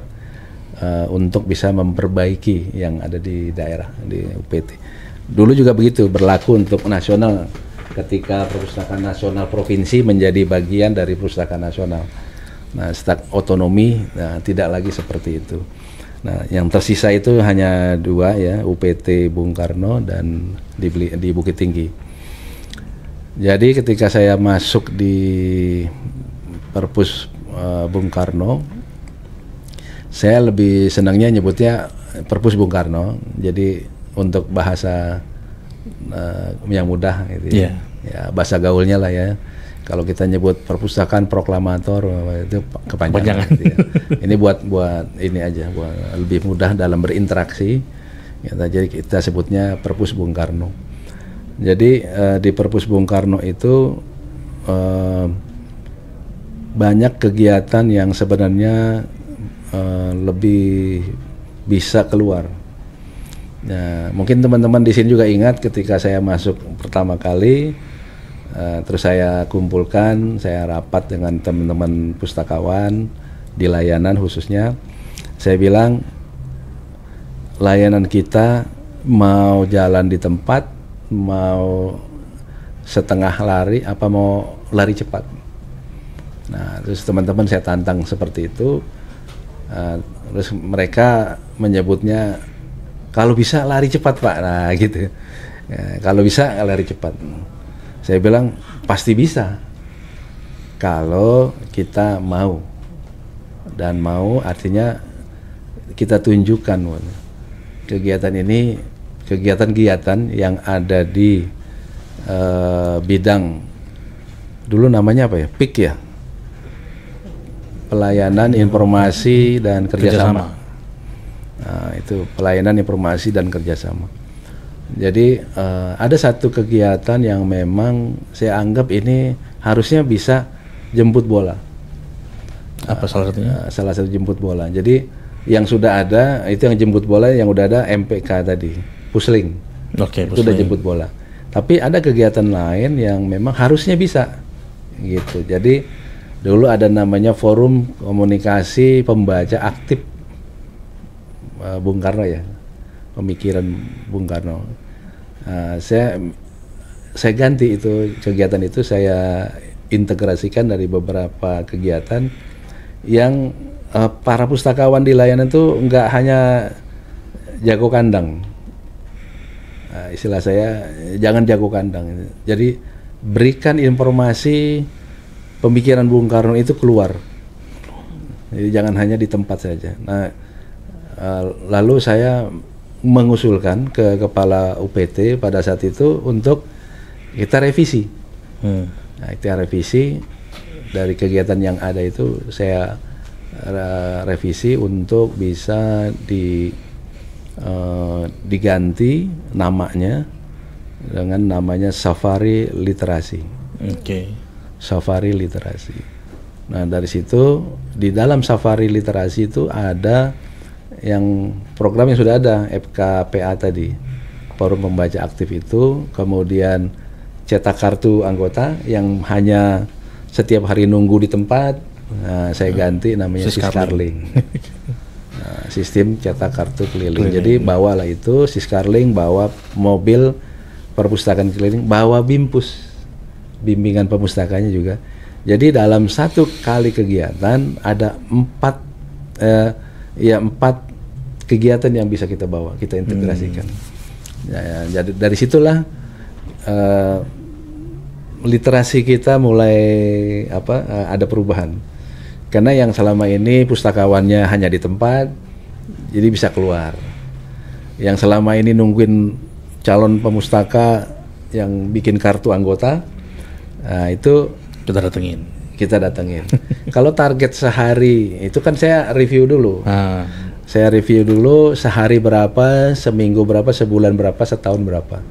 untuk bisa memperbaiki yang ada di daerah di UPT. Dulu juga begitu berlaku untuk nasional, ketika Perpustakaan Nasional Provinsi menjadi bagian dari Perpustakaan Nasional. Nah, setelah otonomi, tidak lagi seperti itu. Nah, yang tersisa itu hanya 2 ya, UPT Bung Karno dan di Bukit Tinggi. Jadi ketika saya masuk di Perpus Bung Karno, saya lebih senangnya nyebutnya Perpus Bung Karno. Jadi untuk bahasa yang mudah gitu ya. Ya, bahasa gaulnya lah ya. Kalau kita nyebut Perpustakaan Proklamator itu kepanjangan gitu ya. Ini buat ini aja, buat lebih mudah dalam berinteraksi. Jadi kita sebutnya Perpus Bung Karno. Jadi di Perpus Bung Karno itu banyak kegiatan yang sebenarnya lebih bisa keluar. Nah, mungkin teman-teman di sini juga ingat ketika saya masuk pertama kali, terus saya kumpulkan, saya rapat dengan teman-teman pustakawan di layanan khususnya. Saya bilang, layanan kita mau jalan di tempat, mau setengah lari, apa mau lari cepat. Nah, terus teman-teman saya tantang seperti itu. Terus mereka menyebutnya, kalau bisa lari cepat Pak, nah gitu. Ya, kalau bisa lari cepat. Saya bilang pasti bisa, kalau kita mau. Dan mau artinya kita tunjukkan kegiatan ini, kegiatan-kegiatan yang ada di bidang, dulu namanya apa ya, PIK ya, pelayanan informasi dan kerjasama. Nah, itu pelayanan informasi dan kerjasama. Jadi ada satu kegiatan yang memang saya anggap ini harusnya bisa jemput bola. Apa salah satunya? Salah satu jemput bola. Jadi yang sudah ada itu yang jemput bola, yang udah ada MPK tadi, pusling. Oke, itu udah jemput bola. Tapi ada kegiatan lain yang memang harusnya bisa, gitu. Jadi dulu ada namanya Forum Komunikasi Pembaca Aktif Bung Karno ya, pemikiran Bung Karno. Saya ganti itu kegiatan itu, saya integrasikan dari beberapa kegiatan yang para pustakawan di layanan itu nggak hanya jago kandang. Istilah saya, jangan jago kandang. Jadi berikan informasi pemikiran Bung Karno itu keluar. Jadi jangan hanya di tempat saja. Nah, lalu saya mengusulkan ke kepala UPT pada saat itu untuk kita revisi. Nah, kita revisi dari kegiatan yang ada itu, saya revisi untuk bisa diganti namanya dengan namanya Safari Literasi. Safari Literasi. Nah, dari situ di dalam Safari Literasi itu ada yang program yang sudah ada, FKPA tadi, Forum Pembaca Aktif itu, kemudian cetak kartu anggota yang hanya setiap hari nunggu di tempat. Nah, saya ganti namanya Siskarling. Nah, sistem cetak kartu keliling. Jadi bawalah itu Siskarling, bawa mobil perpustakaan keliling, bawa BIMPUS, bimbingan pemustakanya juga. Jadi dalam satu kali kegiatan ada 4 kegiatan yang bisa kita bawa, kita integrasikan. Jadi dari situlah literasi kita mulai ada perubahan. Karena yang selama ini pustakawannya hanya di tempat, jadi bisa keluar. Yang selama ini nungguin calon pemustaka yang bikin kartu anggota, itu kita datengin. Kalau target sehari itu kan saya review dulu. Saya review dulu sehari berapa, seminggu berapa, sebulan berapa, setahun berapa.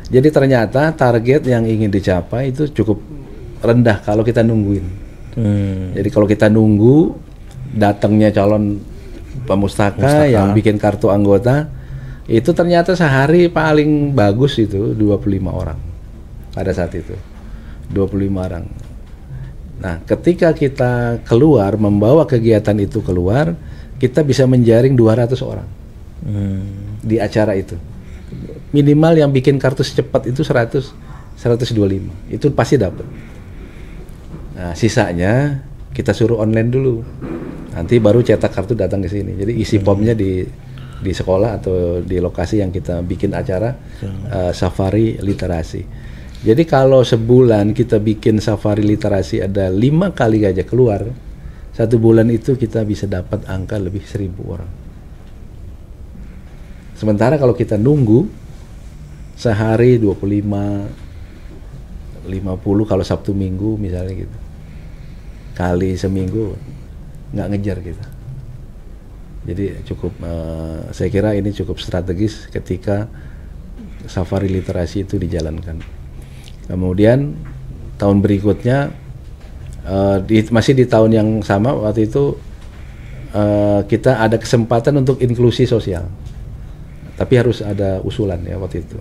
Jadi ternyata target yang ingin dicapai itu cukup rendah kalau kita nungguin. Jadi kalau kita nunggu datangnya calon pemustaka yang bikin kartu anggota, itu ternyata sehari paling bagus itu 25 orang pada saat itu. 25 orang. Nah, ketika kita keluar, membawa kegiatan itu keluar, kita bisa menjaring 200 orang di acara itu. Minimal yang bikin kartu secepat itu 100, 125. Itu pasti dapat. Nah, sisanya kita suruh online dulu. Nanti baru cetak kartu datang ke sini. Jadi isi formnya di sekolah atau di lokasi yang kita bikin acara Safari Literasi. Jadi kalau sebulan kita bikin Safari Literasi ada 5 kali aja keluar, 1 bulan itu kita bisa dapat angka lebih 1.000 orang. Sementara kalau kita nunggu sehari 25, 50 kalau Sabtu Minggu misalnya gitu, kali seminggu nggak ngejar kita. Jadi cukup, saya kira ini cukup strategis ketika Safari Literasi itu dijalankan. Kemudian tahun berikutnya masih di tahun yang sama waktu itu kita ada kesempatan untuk inklusi sosial. Tapi harus ada usulan ya waktu itu.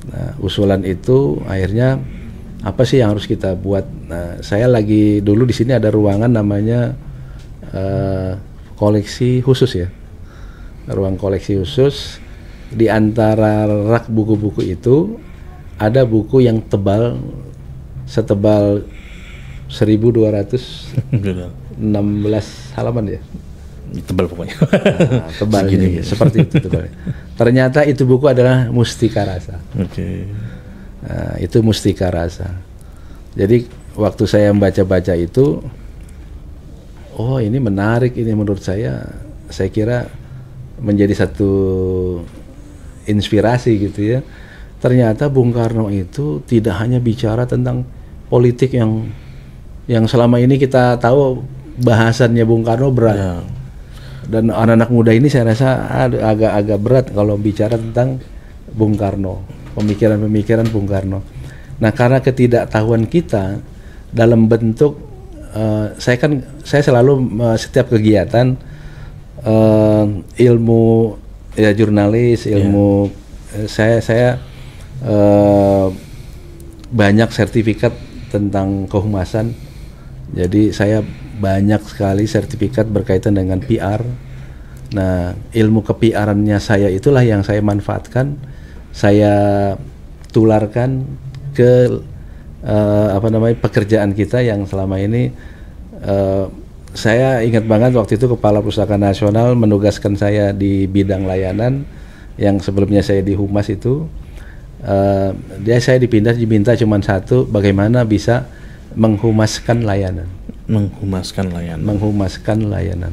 Nah, usulan itu akhirnya apa sih yang harus kita buat? Nah, saya lagi dulu di sini ada ruangan namanya koleksi khusus ya. Ruang koleksi khusus, di antara rak buku-buku itu ada buku yang tebal setebal 1216 halaman ya. Tebal pokoknya. Nah, tebal ini, seperti itu tebalnya. Ternyata itu buku adalah Mustika Rasa. Oke. Nah, itu Mustika Rasa. Jadi waktu saya membaca-baca itu, oh ini menarik, ini menurut saya kira menjadi satu inspirasi gitu ya. Ternyata Bung Karno itu tidak hanya bicara tentang politik yang selama ini kita tahu bahasannya Bung Karno berat. Ya. Dan anak-anak muda ini saya rasa agak berat kalau bicara tentang Bung Karno, pemikiran-pemikiran Bung Karno. Nah, karena ketidaktahuan kita dalam bentuk saya selalu setiap kegiatan ilmu ya jurnalis, ilmu saya banyak sertifikat tentang kehumasan. Jadi saya banyak sekali sertifikat berkaitan dengan PR. Nah, ilmu ke-PR-annya saya itulah yang saya manfaatkan, saya tularkan ke pekerjaan kita yang selama ini. Saya ingat banget waktu itu Kepala Pustaka Nasional menugaskan saya di bidang layanan yang sebelumnya saya di Humas itu. Saya diminta cuma satu, bagaimana bisa menghumaskan layanan. Menghumaskan layanan.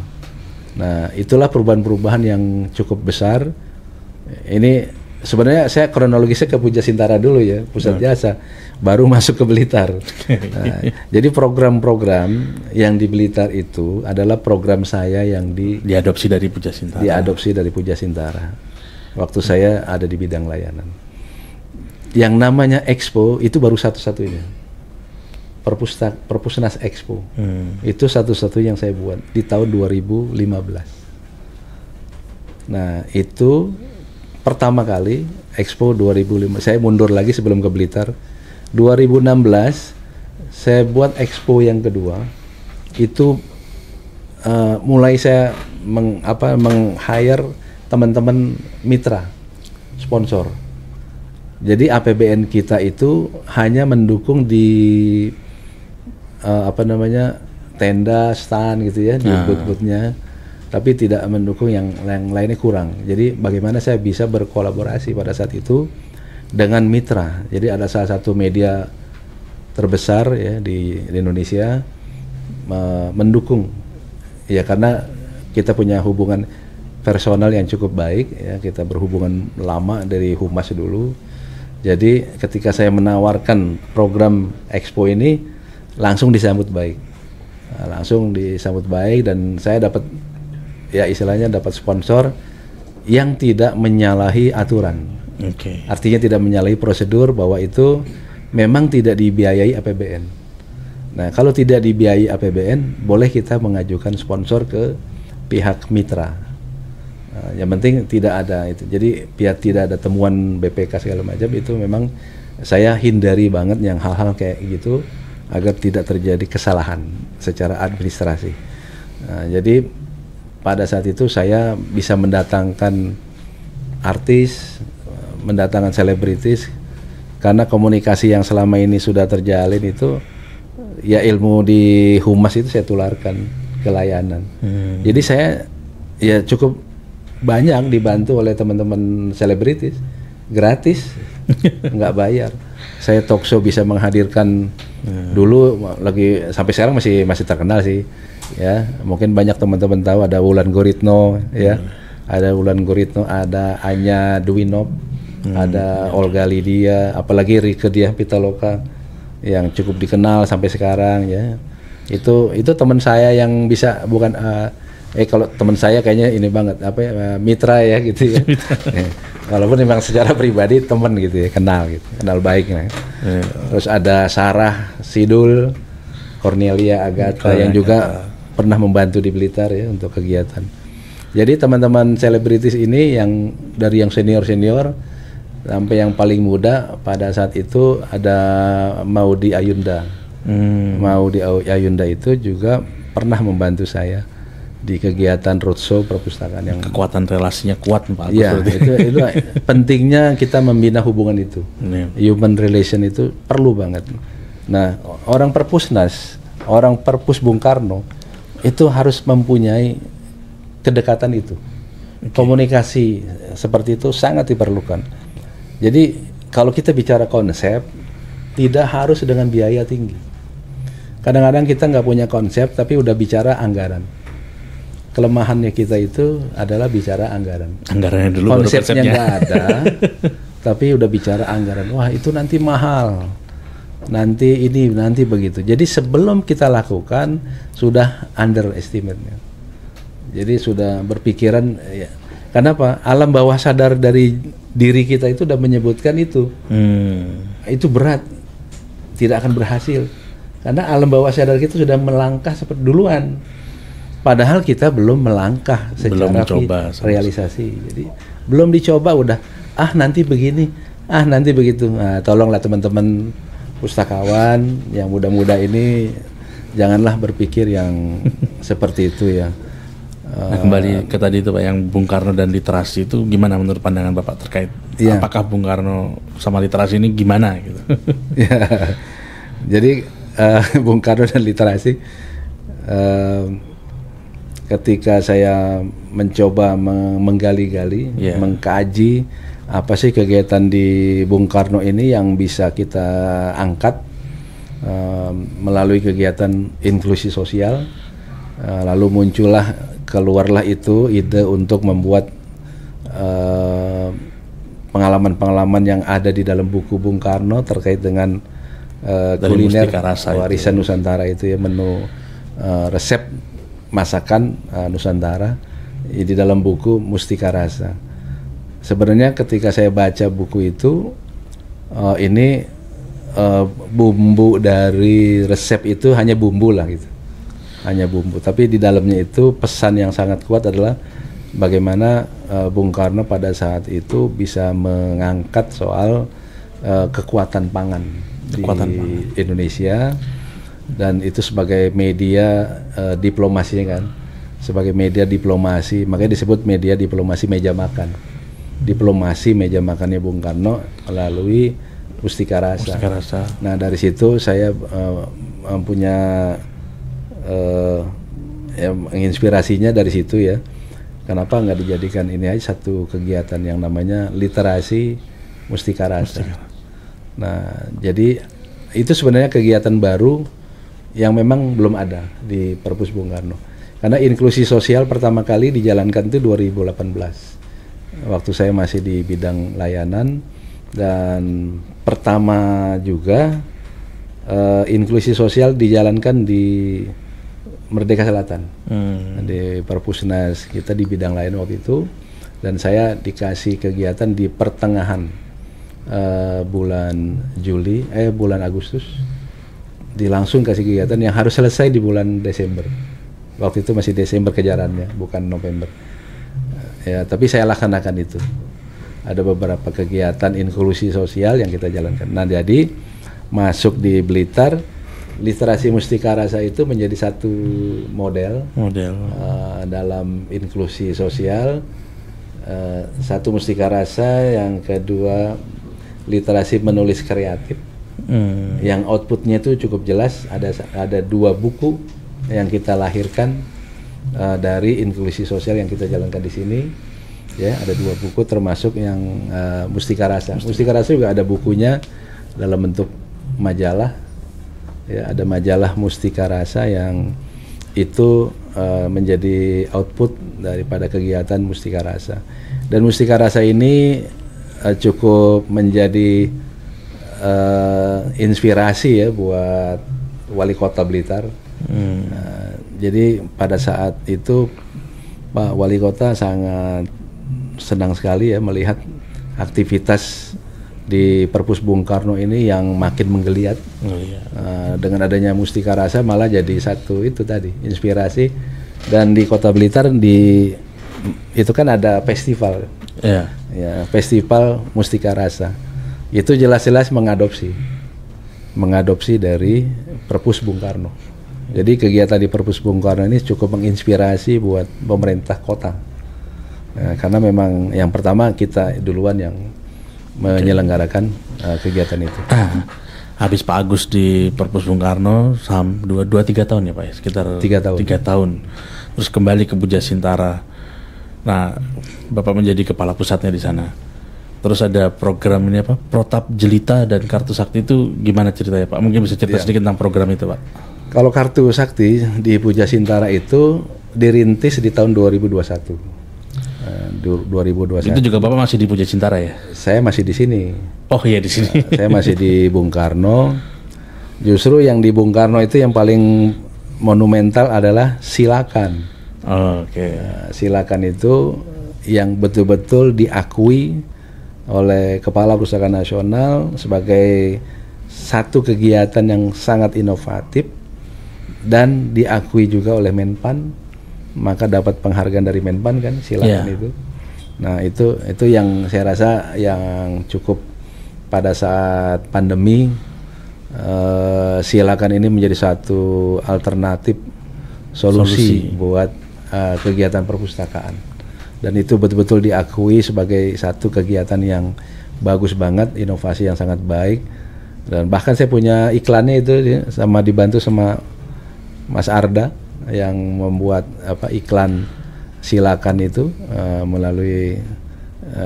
Nah, itulah perubahan-perubahan yang cukup besar. Ini sebenarnya saya kronologisnya ke Puja Sintara dulu ya, pusat jasa, baru masuk ke Blitar. Nah, jadi program-program yang di Blitar itu adalah program saya yang diadopsi dari Puja Sintara. Diadopsi dari Puja Sintara. Waktu saya ada di bidang layanan. Yang namanya Expo itu baru satu-satunya. Perpusnas Expo. Itu satu-satunya yang saya buat di tahun 2015. Nah, itu pertama kali Expo 2005. Saya mundur lagi sebelum ke Blitar. 2016 saya buat Expo yang kedua. Itu mulai saya meng-hire teman-teman mitra, sponsor. Jadi APBN kita itu hanya mendukung di tenda, stand gitu ya, di booth-boothnya, tapi tidak mendukung yang lainnya kurang. Jadi bagaimana saya bisa berkolaborasi pada saat itu dengan mitra. Jadi ada salah satu media terbesar ya di Indonesia mendukung ya, karena kita punya hubungan personal yang cukup baik ya, kita berhubungan lama dari Humas dulu. Jadi ketika saya menawarkan program Expo ini langsung disambut baik. Dan saya dapat ya istilahnya dapat sponsor yang tidak menyalahi aturan. Artinya tidak menyalahi prosedur, bahwa itu memang tidak dibiayai APBN. Nah, kalau tidak dibiayai APBN, boleh kita mengajukan sponsor ke pihak mitra. Yang penting tidak ada itu. Jadi biar tidak ada temuan BPK segala macam, itu memang saya hindari banget yang hal-hal kayak gitu agar tidak terjadi kesalahan secara administrasi. Jadi pada saat itu saya bisa mendatangkan artis, mendatangkan selebritis, karena komunikasi yang selama ini sudah terjalin itu ya ilmu di Humas itu saya tularkan ke layanan. Jadi saya ya cukup banyak dibantu oleh teman-teman selebritis gratis, nggak bayar. Saya talk show bisa menghadirkan dulu lagi sampai sekarang masih terkenal sih ya. Mungkin banyak teman-teman tahu ada Wulan Guritno ya. Ada Wulan Guritno, ada Anya Dwinov, ada Olga Lydia, apalagi Rike Diah Pitaloka yang cukup dikenal sampai sekarang ya. Itu teman saya yang bisa, bukan kalau teman saya kayaknya ini banget mitra ya gitu ya. Walaupun memang secara pribadi teman gitu ya, kenal baik ya. Terus ada Sarah Sidul, Cornelia Agatha yang juga pernah membantu di Blitar ya untuk kegiatan. Jadi teman-teman selebritis ini yang dari yang senior-senior sampai yang paling muda pada saat itu ada Maudy Ayunda. Maudy Ayunda itu juga pernah membantu saya di kegiatan roadshow perpustakaan yang kekuatan relasinya kuat Pak Agus. Iya, itu pentingnya kita membina hubungan itu. Human relation itu perlu banget. Nah, orang Perpusnas, orang Perpus Bung Karno itu harus mempunyai kedekatan itu. Komunikasi seperti itu sangat diperlukan. Jadi kalau kita bicara konsep, tidak harus dengan biaya tinggi. Kadang-kadang kita nggak punya konsep tapi udah bicara anggaran. Kelemahannya kita itu adalah bicara anggaran. Anggarannya dulu, konsepnya nggak ada, tapi udah bicara anggaran. Wah itu nanti mahal, nanti ini, nanti begitu. Jadi sebelum kita lakukan sudah underestimate-nya. Jadi sudah berpikiran. Ya. Kenapa? Alam bawah sadar dari diri kita itu udah menyebutkan itu. Itu berat, tidak akan berhasil. Karena alam bawah sadar kita sudah melangkah seperti duluan. Padahal kita belum melangkah secara realisasi. Jadi belum dicoba udah nanti begini, nanti begitu. Nah, tolonglah teman-teman pustakawan yang muda-muda ini janganlah berpikir yang seperti itu ya. Nah, kembali ke tadi itu Pak yang Bung Karno dan literasi itu gimana menurut pandangan Bapak terkait apakah Bung Karno sama literasi ini gimana gitu? Ya. Jadi Bung Karno dan literasi ketika saya mencoba menggali-gali, mengkaji apa sih kegiatan di Bung Karno ini yang bisa kita angkat melalui kegiatan inklusi sosial, lalu keluarlah itu ide untuk membuat pengalaman-pengalaman yang ada di dalam buku Bung Karno terkait dengan kuliner warisan Nusantara itu ya, menu resep masakan Nusantara di dalam buku Mustika Rasa. Sebenarnya ketika saya baca buku itu, ini bumbu dari resep itu hanya bumbu lah gitu, hanya bumbu. Tapi di dalamnya itu pesan yang sangat kuat adalah bagaimana Bung Karno pada saat itu bisa mengangkat soal kekuatan pangan di Indonesia. Dan itu sebagai media diplomasi kan, sebagai media diplomasi, makanya disebut media diplomasi meja makan. Diplomasi meja makannya Bung Karno melalui Mustika Rasa. Nah dari situ saya punya inspirasinya dari situ ya. Kenapa nggak dijadikan ini aja satu kegiatan yang namanya literasi Mustika Rasa. Nah jadi itu sebenarnya kegiatan baru yang memang belum ada di Perpus Bung Karno. Karena inklusi sosial pertama kali dijalankan itu 2018. Waktu saya masih di bidang layanan, dan pertama juga inklusi sosial dijalankan di Merdeka Selatan. Di Perpusnas kita di bidang layanan waktu itu, dan saya dikasih kegiatan di pertengahan bulan Agustus. Langsung kasih kegiatan yang harus selesai di bulan Desember. Waktu itu masih Desember kejarannya, bukan November. Ya, tapi saya laksanakan itu. Ada beberapa kegiatan inklusi sosial yang kita jalankan. Nah, jadi masuk di Blitar, literasi Mustika Rasa itu menjadi satu model dalam inklusi sosial. Satu Mustika Rasa, yang kedua literasi menulis kreatif. Yang outputnya itu cukup jelas, ada 2 buku yang kita lahirkan dari inklusi sosial yang kita jalankan di sini ya, ada 2 buku termasuk yang Mustika Rasa. Mustika Rasa juga ada bukunya dalam bentuk majalah ya, ada majalah Mustika Rasa yang itu menjadi output daripada kegiatan Mustika Rasa. Dan Mustika Rasa ini cukup menjadi inspirasi ya buat wali kota Blitar. Jadi pada saat itu Pak Wali Kota sangat senang sekali ya melihat aktivitas di Perpus Bung Karno ini yang makin menggeliat. Dengan adanya Mustika Rasa malah jadi satu itu tadi inspirasi. Dan di Kota Blitar itu kan ada festival, ya festival Mustika Rasa. Itu jelas-jelas mengadopsi dari Perpus Bung Karno. Jadi kegiatan di Perpus Bung Karno ini cukup menginspirasi buat pemerintah kota. Karena memang yang pertama kita duluan yang menyelenggarakan kegiatan itu. Habis Pak Agus di Perpus Bung Karno 2-3 tahun ya Pak ya, sekitar 3 tahun. Terus kembali ke Puja Sintara. Nah, Bapak menjadi kepala pusatnya di sana. Terus ada program ini apa? Protap Jelita dan Kartu Sakti itu gimana ceritanya Pak? Mungkin bisa cerita sedikit tentang program itu Pak. Kalau Kartu Sakti di Puja Sintara itu dirintis di tahun 2021. 2021. Itu juga Bapak masih di Puja Sintara ya? Saya masih di sini. Oh iya di sini. Saya masih di Bung Karno. Justru yang di Bung Karno itu yang paling monumental adalah Silakan. Silakan itu yang betul-betul diakui oleh Kepala Pustaka Nasional sebagai satu kegiatan yang sangat inovatif dan diakui juga oleh Menpan. Maka dapat penghargaan dari Menpan kan Silakan itu. Nah itu yang saya rasa yang cukup pada saat pandemi Silakan ini menjadi satu alternatif solusi buat kegiatan perpustakaan. Dan itu betul-betul diakui sebagai satu kegiatan yang bagus banget, inovasi yang sangat baik. Dan bahkan saya punya iklannya itu sama dibantu sama Mas Arda yang membuat iklan Silakan itu melalui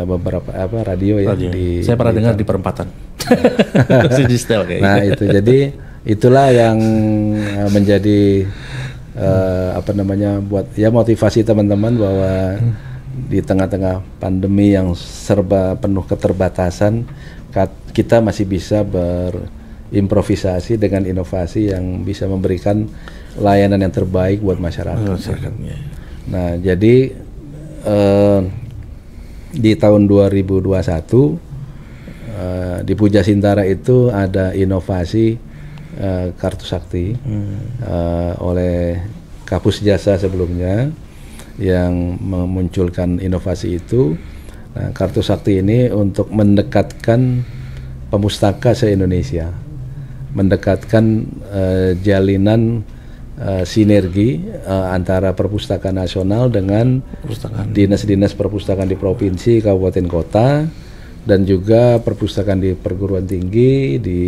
beberapa radio ya. Saya pernah dengar di perempatan. Nah itu jadi itulah yang menjadi buat ya motivasi teman-teman bahwa di tengah-tengah pandemi yang serba penuh keterbatasan kita masih bisa berimprovisasi dengan inovasi yang bisa memberikan layanan yang terbaik buat masyarakat. Nah, jadi di tahun 2021 di Puja Sintara itu ada inovasi Kartu Sakti oleh Kapus Jasa sebelumnya yang memunculkan inovasi itu. Nah, Kartu Sakti ini untuk mendekatkan pemustaka se-Indonesia, mendekatkan jalinan sinergi antara perpustakaan nasional dengan dinas-dinas perpustakaan di provinsi, kabupaten, kota, dan juga perpustakaan di perguruan tinggi, di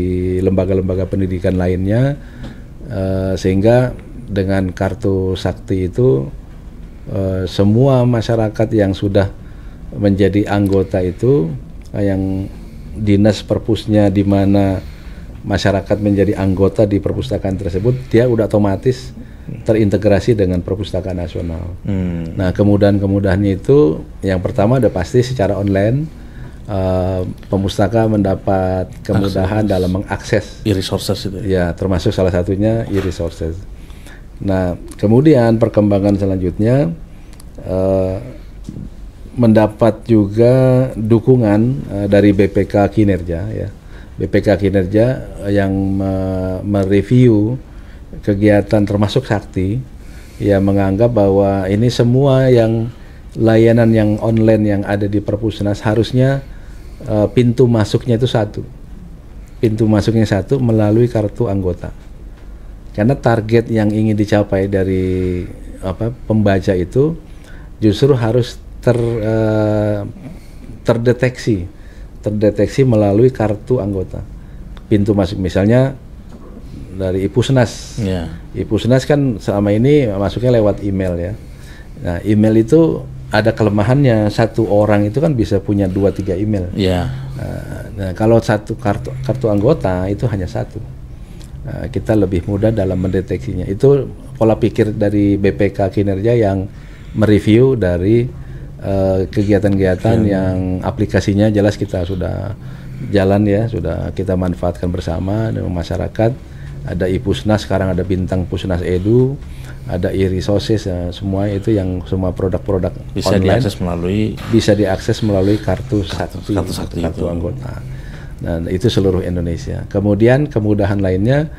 lembaga-lembaga pendidikan lainnya, sehingga dengan Kartu Sakti itu semua masyarakat yang sudah menjadi anggota itu, yang dinas perpusnya di mana masyarakat menjadi anggota di perpustakaan tersebut, dia udah otomatis terintegrasi dengan perpustakaan nasional. Nah, kemudahan-kemudahannya itu yang pertama ada pasti secara online, pemustaka mendapat kemudahan dalam mengakses e-resources itu. Ya, termasuk salah satunya e-resources. Nah, kemudian perkembangan selanjutnya mendapat juga dukungan dari BPK Kinerja ya. BPK Kinerja yang mereview kegiatan termasuk Sakti, ya menganggap bahwa ini semua yang layanan yang online yang ada di Perpusnas harusnya pintu masuknya itu satu. Pintu masuknya satu melalui kartu anggota. Karena target yang ingin dicapai dari pembaca itu justru harus terdeteksi melalui kartu anggota. Pintu masuk misalnya dari Ipusnas. Ipusnas kan selama ini masuknya lewat email ya. Nah, email itu ada kelemahannya, satu orang itu kan bisa punya 2-3 email. Nah, kalau satu kartu anggota itu hanya satu. Nah, kita lebih mudah dalam mendeteksinya. Itu pola pikir dari BPK Kinerja yang mereview dari kegiatan-kegiatan yang aplikasinya jelas kita sudah jalan ya, sudah kita manfaatkan bersama dengan masyarakat. Ada Ipusnas, sekarang ada Bintang Pusnas Edu, ada e-resources, semua itu yang semua produk-produk bisa online diakses melalui kartu sakti, kartu anggota. Nah, itu seluruh Indonesia. Kemudian kemudahan lainnya,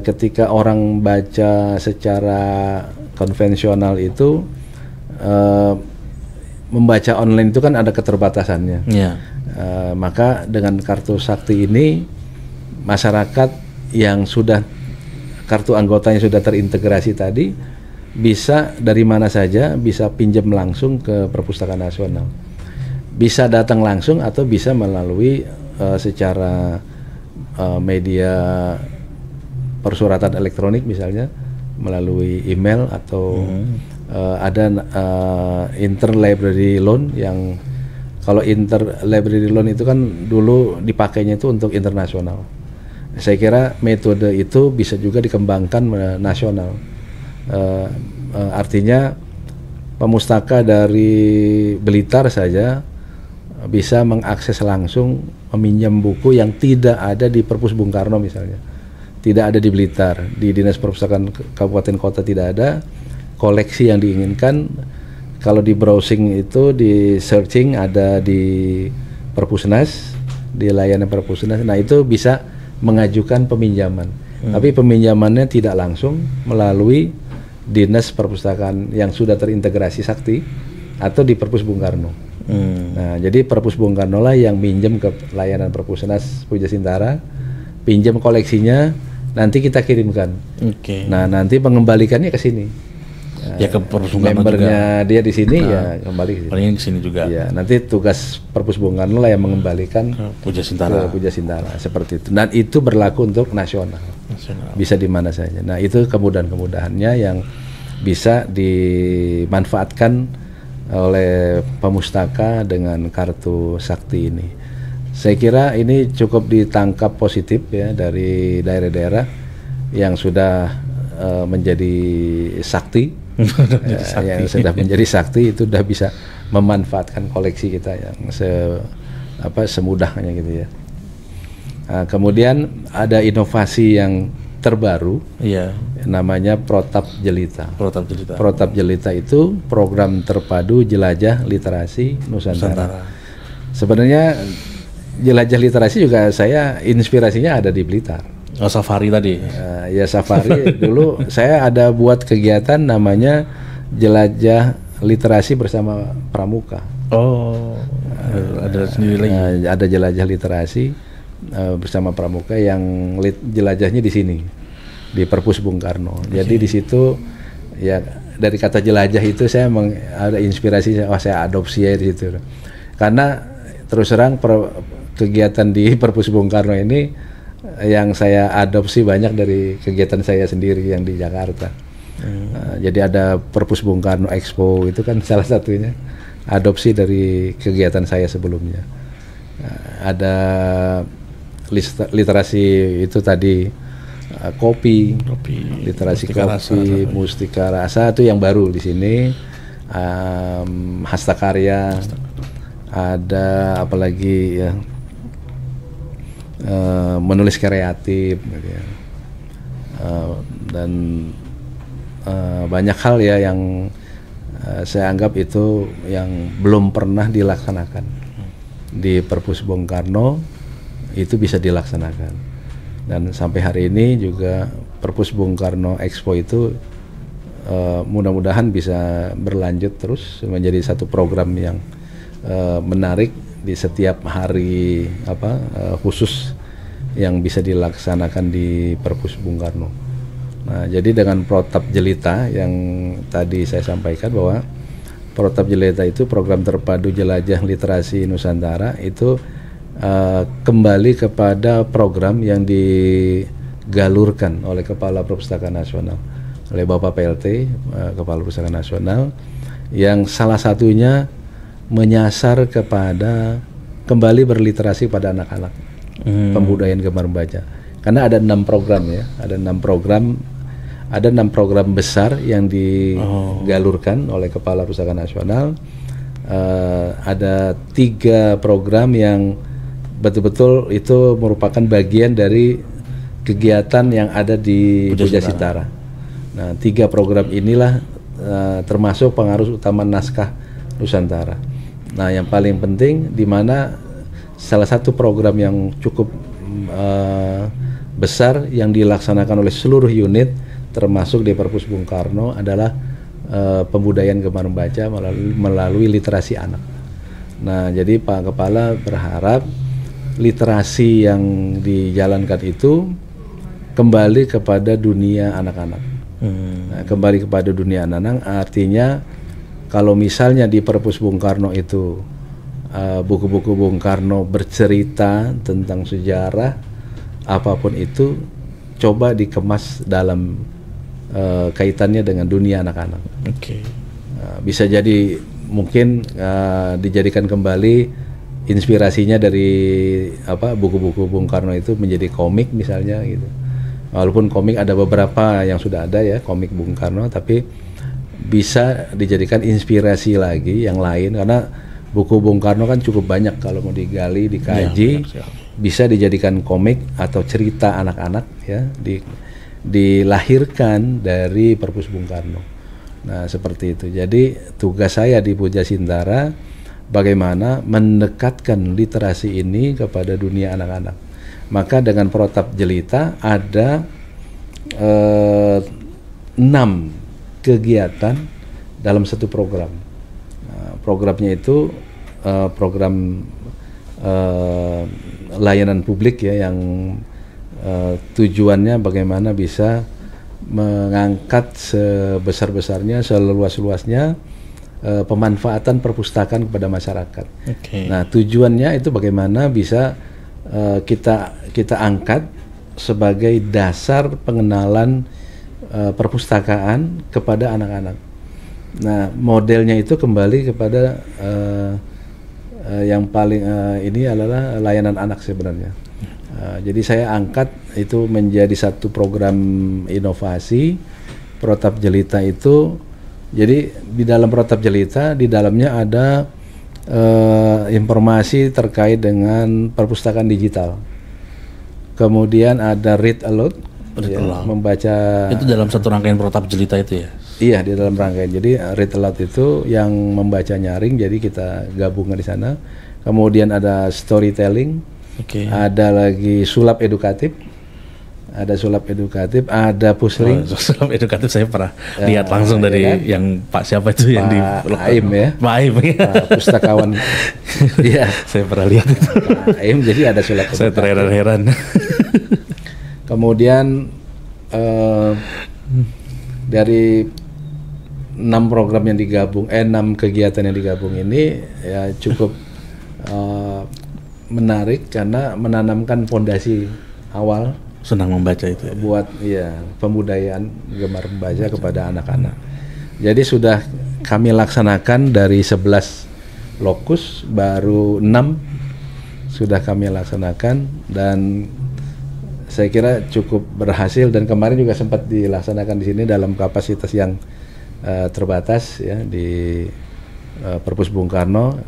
ketika orang baca secara konvensional itu, membaca online itu kan ada keterbatasannya. Maka dengan kartu sakti ini, masyarakat yang sudah kartu anggotanya sudah terintegrasi tadi bisa dari mana saja bisa pinjam langsung ke Perpustakaan Nasional, bisa datang langsung atau bisa melalui secara media persuratan elektronik, misalnya melalui email atau ada interlibrary loan. Yang kalau interlibrary loan itu kan dulu dipakainya itu untuk internasional. Saya kira metode itu bisa juga dikembangkan nasional. Artinya pemustaka dari Blitar saja bisa mengakses langsung meminjam buku yang tidak ada di Perpus Bung Karno misalnya, tidak ada di Blitar, di Dinas Perpustakaan Kabupaten Kota tidak ada. Koleksi yang diinginkan kalau di browsing itu, di searching, ada di Perpusnas, di layanan Perpusnas. Nah, itu bisa mengajukan peminjaman. Tapi peminjamannya tidak langsung melalui Dinas Perpustakaan yang sudah terintegrasi sakti atau di Perpus Bung Karno. Nah, jadi Perpus Bung Karno lah yang minjem ke layanan Perpusnas Puja Sintara, pinjam koleksinya, nanti kita kirimkan. Nah, nanti mengembalikannya ke sini. Ya, ke Perpus Bung Karno membernya juga. Dia di sini, ya kembali ke sini. Ke sini juga. Ya, nanti tugas Perpus Bung Karno lah yang mengembalikan ke Puja Sintara. Puja Sintara, seperti itu. Dan itu berlaku untuk nasional. Bisa di mana saja. Nah, itu kemudahan-kemudahannya yang bisa dimanfaatkan oleh pemustaka dengan kartu sakti ini. Saya kira ini cukup ditangkap positif ya dari daerah-daerah yang sudah menjadi sakti. Yang sudah menjadi sakti itu sudah bisa memanfaatkan koleksi kita yang semudahnya gitu ya. Kemudian ada inovasi yang terbaru, namanya Protap Jelita. Protap Jelita itu program terpadu jelajah literasi Nusantara. Sebenarnya jelajah literasi juga saya inspirasinya ada di Blitar. Safari tadi. Ya safari dulu saya ada buat kegiatan namanya jelajah literasi bersama Pramuka. Ada sendiri lagi. Ada jelajah literasi bersama Pramuka yang jelajahnya di sini di Perpus Bung Karno. Jadi di situ ya dari kata jelajah itu saya ada inspirasi, saya adopsi ya di situ. Karena terus terang kegiatan di Perpus Bung Karno ini yang saya adopsi banyak dari kegiatan saya sendiri yang di Jakarta. Jadi ada Perpus Bung Karno Expo, itu kan salah satunya adopsi dari kegiatan saya sebelumnya. Ada literasi itu tadi, kopi, literasi kopi, mustika rasa itu yang baru di sini. Hastakarya, ada apalagi ya, menulis kreatif gitu ya. Dan banyak hal ya yang saya anggap itu yang belum pernah dilaksanakan di Perpus Bung Karno, itu bisa dilaksanakan. Dan sampai hari ini juga Perpus Bung Karno Expo itu mudah-mudahan bisa berlanjut terus menjadi satu program yang menarik di setiap hari khusus yang bisa dilaksanakan di Perpus Bung Karno. Nah, jadi dengan Protap Jelita yang tadi saya sampaikan bahwa Protap Jelita itu program terpadu jelajah literasi Nusantara, itu kembali kepada program yang digalurkan oleh Kepala Perpustakaan Nasional, oleh Bapak PLT, Kepala Perpustakaan Nasional, yang salah satunya menyasar kepada kembali berliterasi pada anak-anak, pembudayaan gemar membaca. Karena ada 6 program ya, ada 6 program besar yang digalurkan oleh Kepala Perpustakaan Nasional. Ada 3 program yang betul-betul itu merupakan bagian dari kegiatan yang ada di Puja Sintara. Nah, 3 program inilah termasuk pengaruh utama naskah Nusantara. Nah, yang paling penting di mana salah satu program yang cukup besar yang dilaksanakan oleh seluruh unit termasuk di Perpus Bung Karno adalah pembudayaan gemar membaca melalui literasi anak. Nah, jadi Pak Kepala berharap literasi yang dijalankan itu kembali kepada dunia anak-anak. Nah, kembali kepada dunia anak-anak artinya kalau misalnya di Perpus Bung Karno itu buku-buku Bung Karno bercerita tentang sejarah apapun itu coba dikemas dalam kaitannya dengan dunia anak-anak. Bisa jadi mungkin dijadikan kembali inspirasinya dari buku-buku Bung Karno itu menjadi komik misalnya gitu. Walaupun komik ada beberapa yang sudah ada ya komik Bung Karno, tapi bisa dijadikan inspirasi lagi yang lain karena buku Bung Karno kan cukup banyak kalau mau digali, dikaji, bisa dijadikan komik atau cerita anak-anak ya dilahirkan dari Perpus Bung Karno. Nah, seperti itu. Jadi tugas saya di Puja Sintara bagaimana mendekatkan literasi ini kepada dunia anak-anak. Maka dengan Protap Jelita ada 6 kegiatan dalam satu program. Programnya itu program layanan publik ya yang tujuannya bagaimana bisa mengangkat sebesar-besarnya, seluas-luasnya pemanfaatan perpustakaan kepada masyarakat. Nah, tujuannya itu bagaimana bisa kita angkat sebagai dasar pengenalan perpustakaan kepada anak-anak. Nah, modelnya itu kembali kepada yang paling ini adalah layanan anak sebenarnya. Jadi saya angkat itu menjadi satu program inovasi Protap Jelita itu. Jadi di dalam Protap Jelita di dalamnya ada informasi terkait dengan perpustakaan digital. Kemudian ada read aloud, membaca. Itu dalam satu rangkaian Protap Jelita itu ya? Iya, di dalam rangkaian. Jadi read aloud itu yang membaca nyaring, jadi kita gabungkan di sana. Kemudian ada storytelling, ada lagi sulap edukatif, ada puzzling. Sulap edukatif saya pernah lihat langsung dari yang Pak siapa itu yang di Aim ya. Pak Aim ya. Pustakawan. Iya. Saya pernah lihat itu. Pak Aim, jadi ada sulap edukatif. Saya terheran-heran. Kemudian dari 6 program yang digabung, 6 kegiatan yang digabung ini ya cukup menarik karena menanamkan fondasi awal senang membaca itu ya? Buat pembudayaan gemar membaca kepada anak-anak. Jadi sudah kami laksanakan dari 11 lokus, baru 6 sudah kami laksanakan dan saya kira cukup berhasil dan kemarin juga sempat dilaksanakan di sini dalam kapasitas yang terbatas ya di Perpus Bung Karno.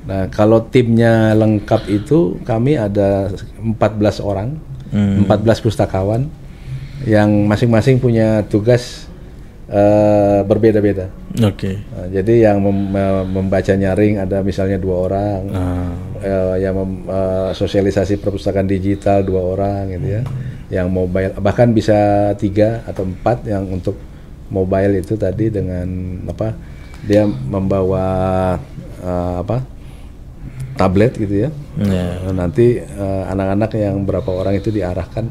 Nah, kalau timnya lengkap itu kami ada 14 orang, 14 pustakawan yang masing-masing punya tugas berbeda-beda. Jadi yang membaca nyaring ada misalnya 2 orang, yang sosialisasi perpustakaan digital 2 orang gitu ya. Yang mobile bahkan bisa 3 atau 4 yang untuk mobile itu tadi dengan dia membawa tablet gitu ya. Nanti anak-anak yang berapa orang itu diarahkan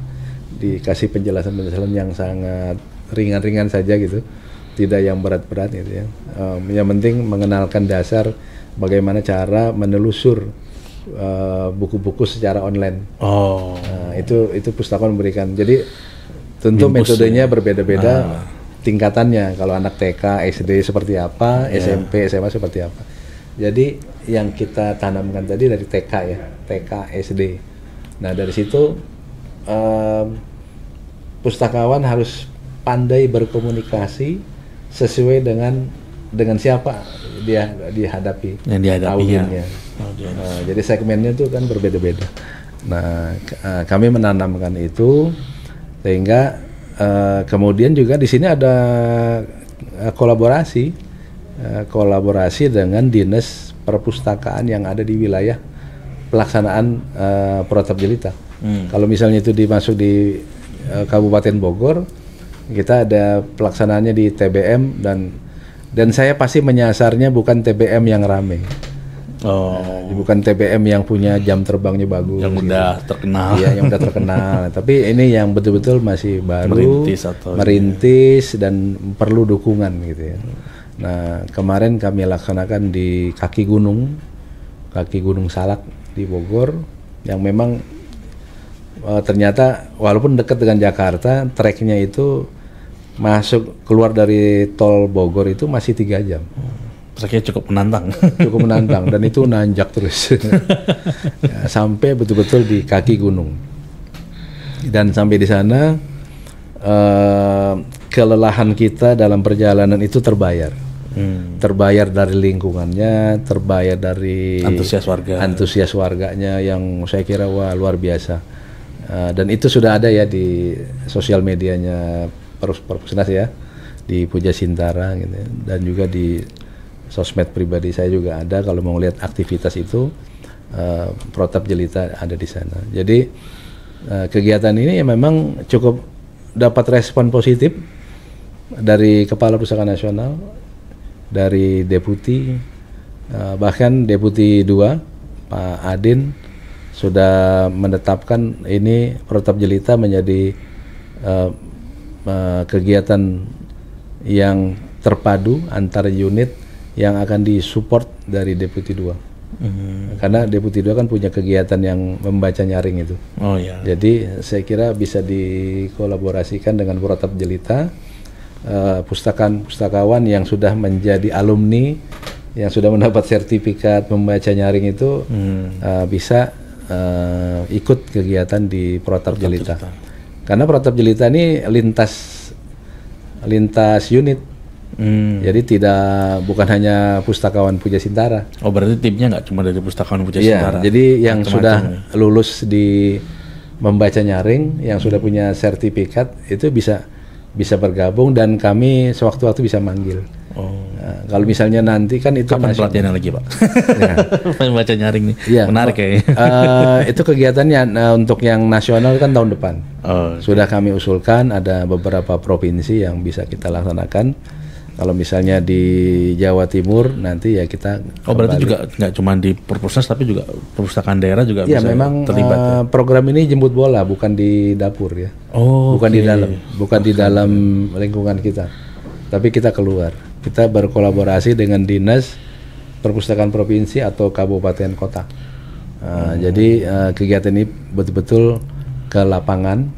dikasih penjelasan-penjelasan yang sangat ringan-ringan saja gitu, tidak yang berat-berat gitu ya. Yang penting mengenalkan dasar bagaimana cara menelusur buku-buku secara online. Itu pustakawan memberikan. Jadi tentu metodenya berbeda-beda tingkatannya. Kalau anak TK, SD seperti apa, SMP, SMA seperti apa. Jadi yang kita tanamkan tadi dari TK ya, TK, SD. Nah dari situ pustakawan harus pandai berkomunikasi sesuai dengan siapa dia dihadapi, audienya. Jadi segmennya itu kan berbeda-beda. Nah kami menanamkan itu sehingga kemudian juga di sini ada kolaborasi dengan dinas perpustakaan yang ada di wilayah pelaksanaan protap jelita. Kalau misalnya itu dimasuk di Kabupaten Bogor, kita ada pelaksanaannya di TBM dan saya pasti menyasarnya bukan TBM yang rame. Bukan TBM yang punya jam terbangnya bagus, yang udah terkenal. Iya, yang udah terkenal. Tapi ini yang betul-betul masih baru, merintis dan perlu dukungan gitu ya. Nah, kemarin kami laksanakan di kaki Gunung Salak di Bogor, yang memang ternyata walaupun dekat dengan Jakarta, treknya itu keluar dari tol Bogor itu masih 3 jam. Treknya cukup menantang. Cukup menantang dan itu nanjak terus ya, sampai betul-betul di kaki gunung. Dan sampai di sana kelelahan kita dalam perjalanan itu terbayar. Terbayar dari lingkungannya, terbayar dari antusias warganya yang saya kira wah luar biasa. Dan itu sudah ada ya di sosial medianya Perpusnas ya, di Puja Sintara gitu ya. Dan juga di sosmed pribadi saya juga ada, kalau mau lihat aktivitas itu protap jelita ada di sana. Jadi kegiatan ini ya memang cukup dapat respon positif dari Kepala Perpustakaan Nasional, dari Deputi, bahkan Deputi 2 Pak Adin sudah menetapkan ini protap jelita menjadi kegiatan yang terpadu antar unit yang akan disupport dari Deputi 2. Karena Deputi 2 kan punya kegiatan yang membaca nyaring itu. Jadi saya kira bisa dikolaborasikan dengan protap jelita, pustakawan yang sudah menjadi alumni, yang sudah mendapat sertifikat membaca nyaring itu bisa ikut kegiatan di protap jelita. Karena protap jelita ini lintas unit. Jadi bukan hanya pustakawan Puja Sintara. Berarti timnya nggak cuma dari pustakawan Puja Sintara. Jadi yang sudah lulus di membaca nyaring, yang sudah punya sertifikat itu bisa bergabung dan kami sewaktu-waktu bisa manggil. Nah, kalau misalnya nanti kan itu kapan pelatihannya lagi Pak? Ya. Membaca nyaring nih, menarik ya. Itu kegiatannya untuk yang nasional kan tahun depan. Sudah kami usulkan ada beberapa provinsi yang bisa kita laksanakan. Kalau misalnya di Jawa Timur nanti ya kita berarti juga nggak cuma di Perpusnas tapi juga perpustakaan daerah juga bisa memang terlibat ya? Program ini jemput bola, bukan di dapur ya. Bukan di dalam lingkungan kita, tapi kita keluar, kita berkolaborasi dengan dinas perpustakaan provinsi atau kabupaten kota. Jadi kegiatan ini betul-betul ke lapangan,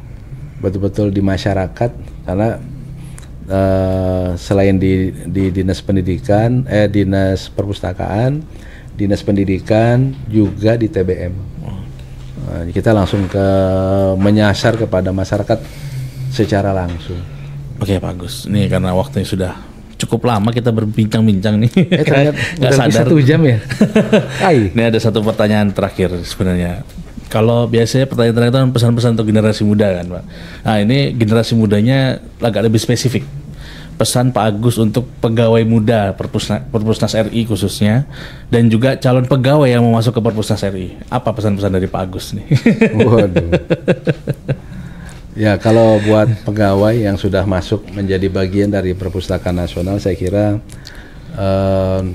betul-betul di masyarakat, karena selain di dinas pendidikan, dinas perpustakaan, dinas pendidikan, juga di TBM. Kita langsung menyasar kepada masyarakat secara langsung. Oke, Pak Agus. Nih karena waktunya sudah cukup lama kita berbincang-bincang nih. Nggak sadar 1 jam ya. Ini ada satu pertanyaan terakhir sebenarnya. Kalau biasanya pertanyaan terakhir itu kan pesan-pesan untuk generasi muda kan Pak. Nah ini generasi mudanya agak lebih spesifik. Pesan Pak Agus untuk pegawai muda Perpusnas RI khususnya, dan juga calon pegawai yang mau masuk ke Perpusnas RI. Apa pesan-pesan dari Pak Agus nih? Waduh. Ya kalau buat pegawai yang sudah masuk menjadi bagian dari Perpustakaan Nasional, saya kira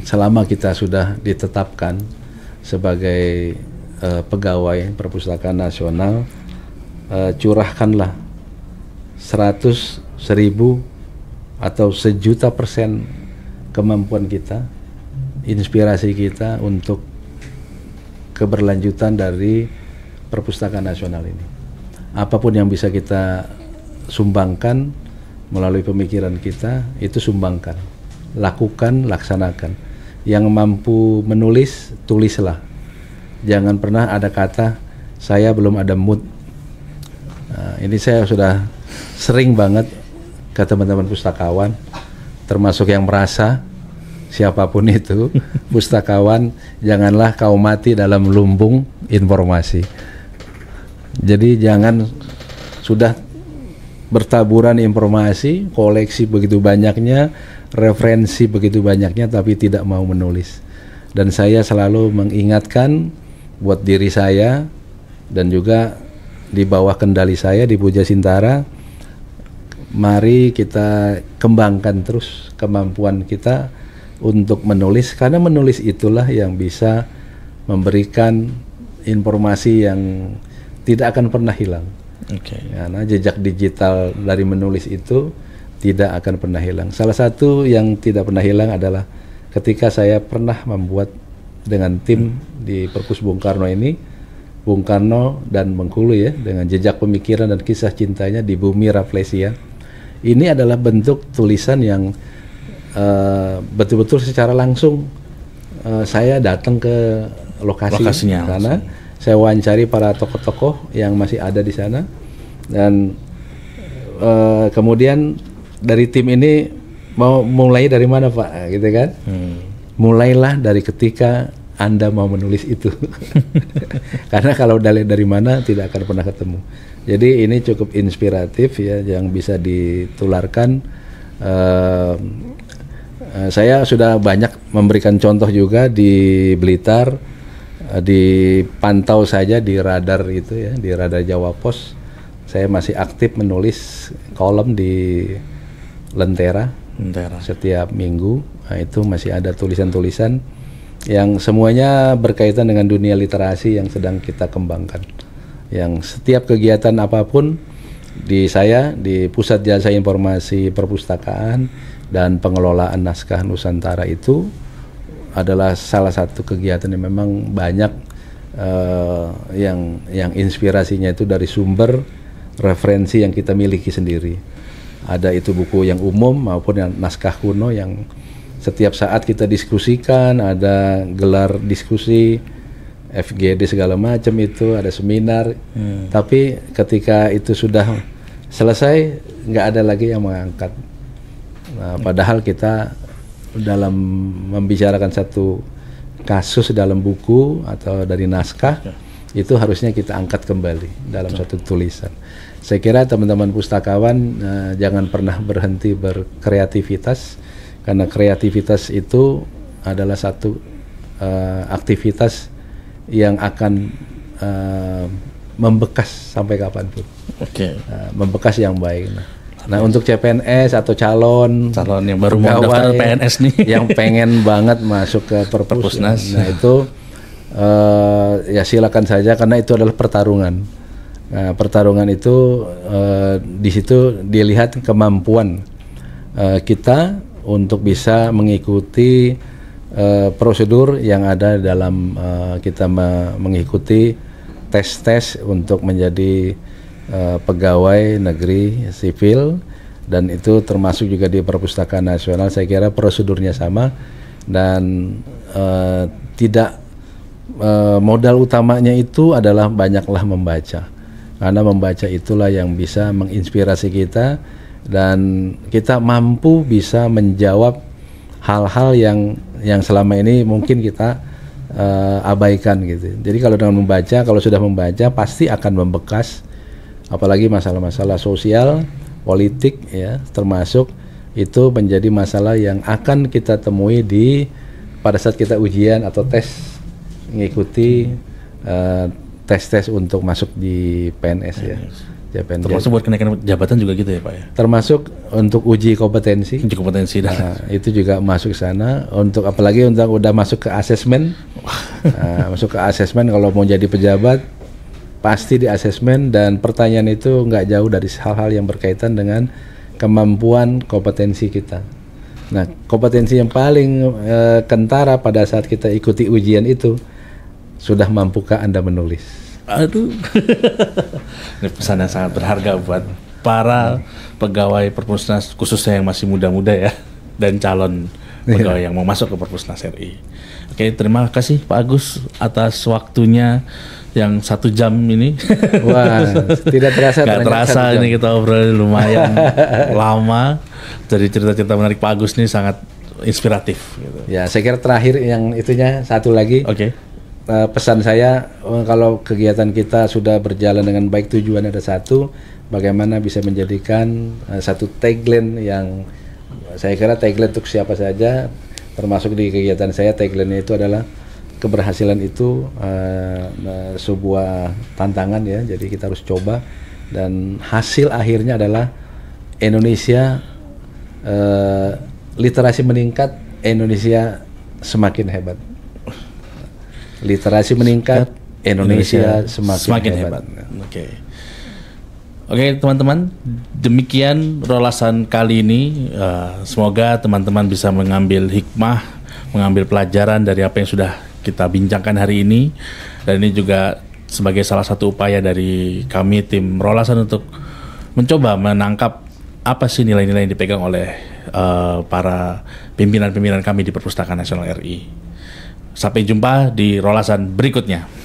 selama kita sudah ditetapkan sebagai pegawai Perpustakaan Nasional, curahkanlah 100, 1000 atau 1.000.000% kemampuan kita, inspirasi kita untuk keberlanjutan dari Perpustakaan Nasional ini. Apapun yang bisa kita sumbangkan melalui pemikiran kita, itu sumbangkan, lakukan, laksanakan. Yang mampu menulis, tulislah. Jangan pernah ada kata saya belum ada mood. Nah, ini saya sudah sering banget ke teman-teman pustakawan, termasuk yang merasa siapapun itu pustakawan, janganlah kau mati dalam lumbung informasi. Jadi jangan sudah bertaburan informasi, koleksi begitu banyaknya, referensi begitu banyaknya, tapi tidak mau menulis. Dan saya selalu mengingatkan buat diri saya dan juga di bawah kendali saya di Puja Sintara. Mari kita kembangkan terus kemampuan kita untuk menulis, karena menulis itulah yang bisa memberikan informasi yang tidak akan pernah hilang. Karena jejak digital dari menulis itu tidak akan pernah hilang. Salah satu yang tidak pernah hilang adalah ketika saya pernah membuat dengan tim di Perpus Bung Karno ini, Bung Karno dan Bengkulu ya, dengan jejak pemikiran dan kisah cintanya di Bumi Rafflesia. Ini adalah bentuk tulisan yang betul-betul secara langsung saya datang ke lokasinya karena saya wawancari para tokoh-tokoh yang masih ada di sana, dan kemudian dari tim ini mau mulai dari mana Pak, gitu kan? Mulailah dari ketika Anda mau menulis itu, karena kalau dari mana tidak akan pernah ketemu. Jadi ini cukup inspiratif ya, yang bisa ditularkan. Saya sudah banyak memberikan contoh juga di Blitar, dipantau saja di radar itu ya, di radar Jawa Pos. Saya masih aktif menulis kolom di Lentera setiap minggu. Nah, itu masih ada tulisan-tulisan yang semuanya berkaitan dengan dunia literasi yang sedang kita kembangkan. Yang setiap kegiatan apapun di saya, di Pusat Jasa Informasi Perpustakaan dan Pengelolaan Naskah Nusantara itu adalah salah satu kegiatan yang memang banyak yang inspirasinya itu dari sumber referensi yang kita miliki sendiri. Ada itu buku yang umum maupun yang naskah kuno yang setiap saat kita diskusikan, ada gelar diskusi, FGD segala macam itu, ada seminar. Tapi ketika itu sudah selesai, nggak ada lagi yang mengangkat. Nah, padahal kita dalam membicarakan satu kasus dalam buku atau dari naskah, itu harusnya kita angkat kembali dalam satu tulisan. Saya kira teman-teman pustakawan jangan pernah berhenti berkreativitas, karena kreativitas itu adalah satu aktivitas yang akan membekas sampai kapanpun. Membekas yang baik. Nah, untuk CPNS atau calon yang baru mau daftar PNS nih, yang pengen banget masuk ke Perpusnas, nah itu ya silakan saja, karena itu adalah pertarungan. Nah, pertarungan itu di situ dilihat kemampuan kita untuk bisa mengikuti prosedur yang ada dalam kita mengikuti tes-tes untuk menjadi pegawai negeri sipil, dan itu termasuk juga di Perpustakaan Nasional. Saya kira prosedurnya sama, dan tidak modal utamanya itu adalah banyaklah membaca, karena membaca itulah yang bisa menginspirasi kita dan kita mampu bisa menjawab hal-hal yang selama ini mungkin kita abaikan gitu. Jadi kalau dengan membaca, kalau sudah membaca pasti akan membekas, apalagi masalah-masalah sosial, politik ya, termasuk itu menjadi masalah yang akan kita temui pada saat kita ujian atau tes mengikuti tes-tes untuk masuk di PNS ya. Termasuk buat kenaikan jabatan juga gitu ya Pak ya? Termasuk untuk uji kompetensi. Itu juga masuk ke sana. Untuk apalagi untuk udah masuk ke asesmen. Masuk ke asesmen kalau mau jadi pejabat pasti di asesmen, dan pertanyaan itu nggak jauh dari hal-hal yang berkaitan dengan kemampuan kompetensi kita. Nah, kompetensi yang paling kentara pada saat kita ikuti ujian itu, sudah mampukah Anda menulis? Aduh, ini pesan yang sangat berharga buat para pegawai Perpusnas, khususnya yang masih muda-muda ya, dan calon pegawai yang mau masuk ke Perpusnas RI. Oke, terima kasih Pak Agus atas waktunya yang 1 jam ini. Wah, tidak terasa. Gak terasa ini kita obrol lumayan lama. Dari cerita-cerita menarik Pak Agus ini sangat inspiratif. Gitu. Ya, saya kira terakhir yang itunya satu lagi. Pesan saya, kalau kegiatan kita sudah berjalan dengan baik, tujuan ada satu, bagaimana bisa menjadikan satu tagline yang saya kira tagline untuk siapa saja, termasuk di kegiatan saya, tagline itu adalah keberhasilan itu sebuah tantangan ya. Jadi kita harus coba, dan hasil akhirnya adalah Indonesia literasi meningkat, Indonesia semakin hebat. Literasi meningkat, Indonesia semakin hebat. Oke, teman-teman, demikian rolasan kali ini. Semoga teman-teman bisa mengambil hikmah, mengambil pelajaran dari apa yang sudah kita bincangkan hari ini. Dan ini juga sebagai salah satu upaya dari kami tim Rolasan untuk mencoba menangkap apa sih nilai-nilai yang dipegang oleh para pimpinan-pimpinan kami di Perpustakaan Nasional RI. Sampai jumpa di Rolasan berikutnya.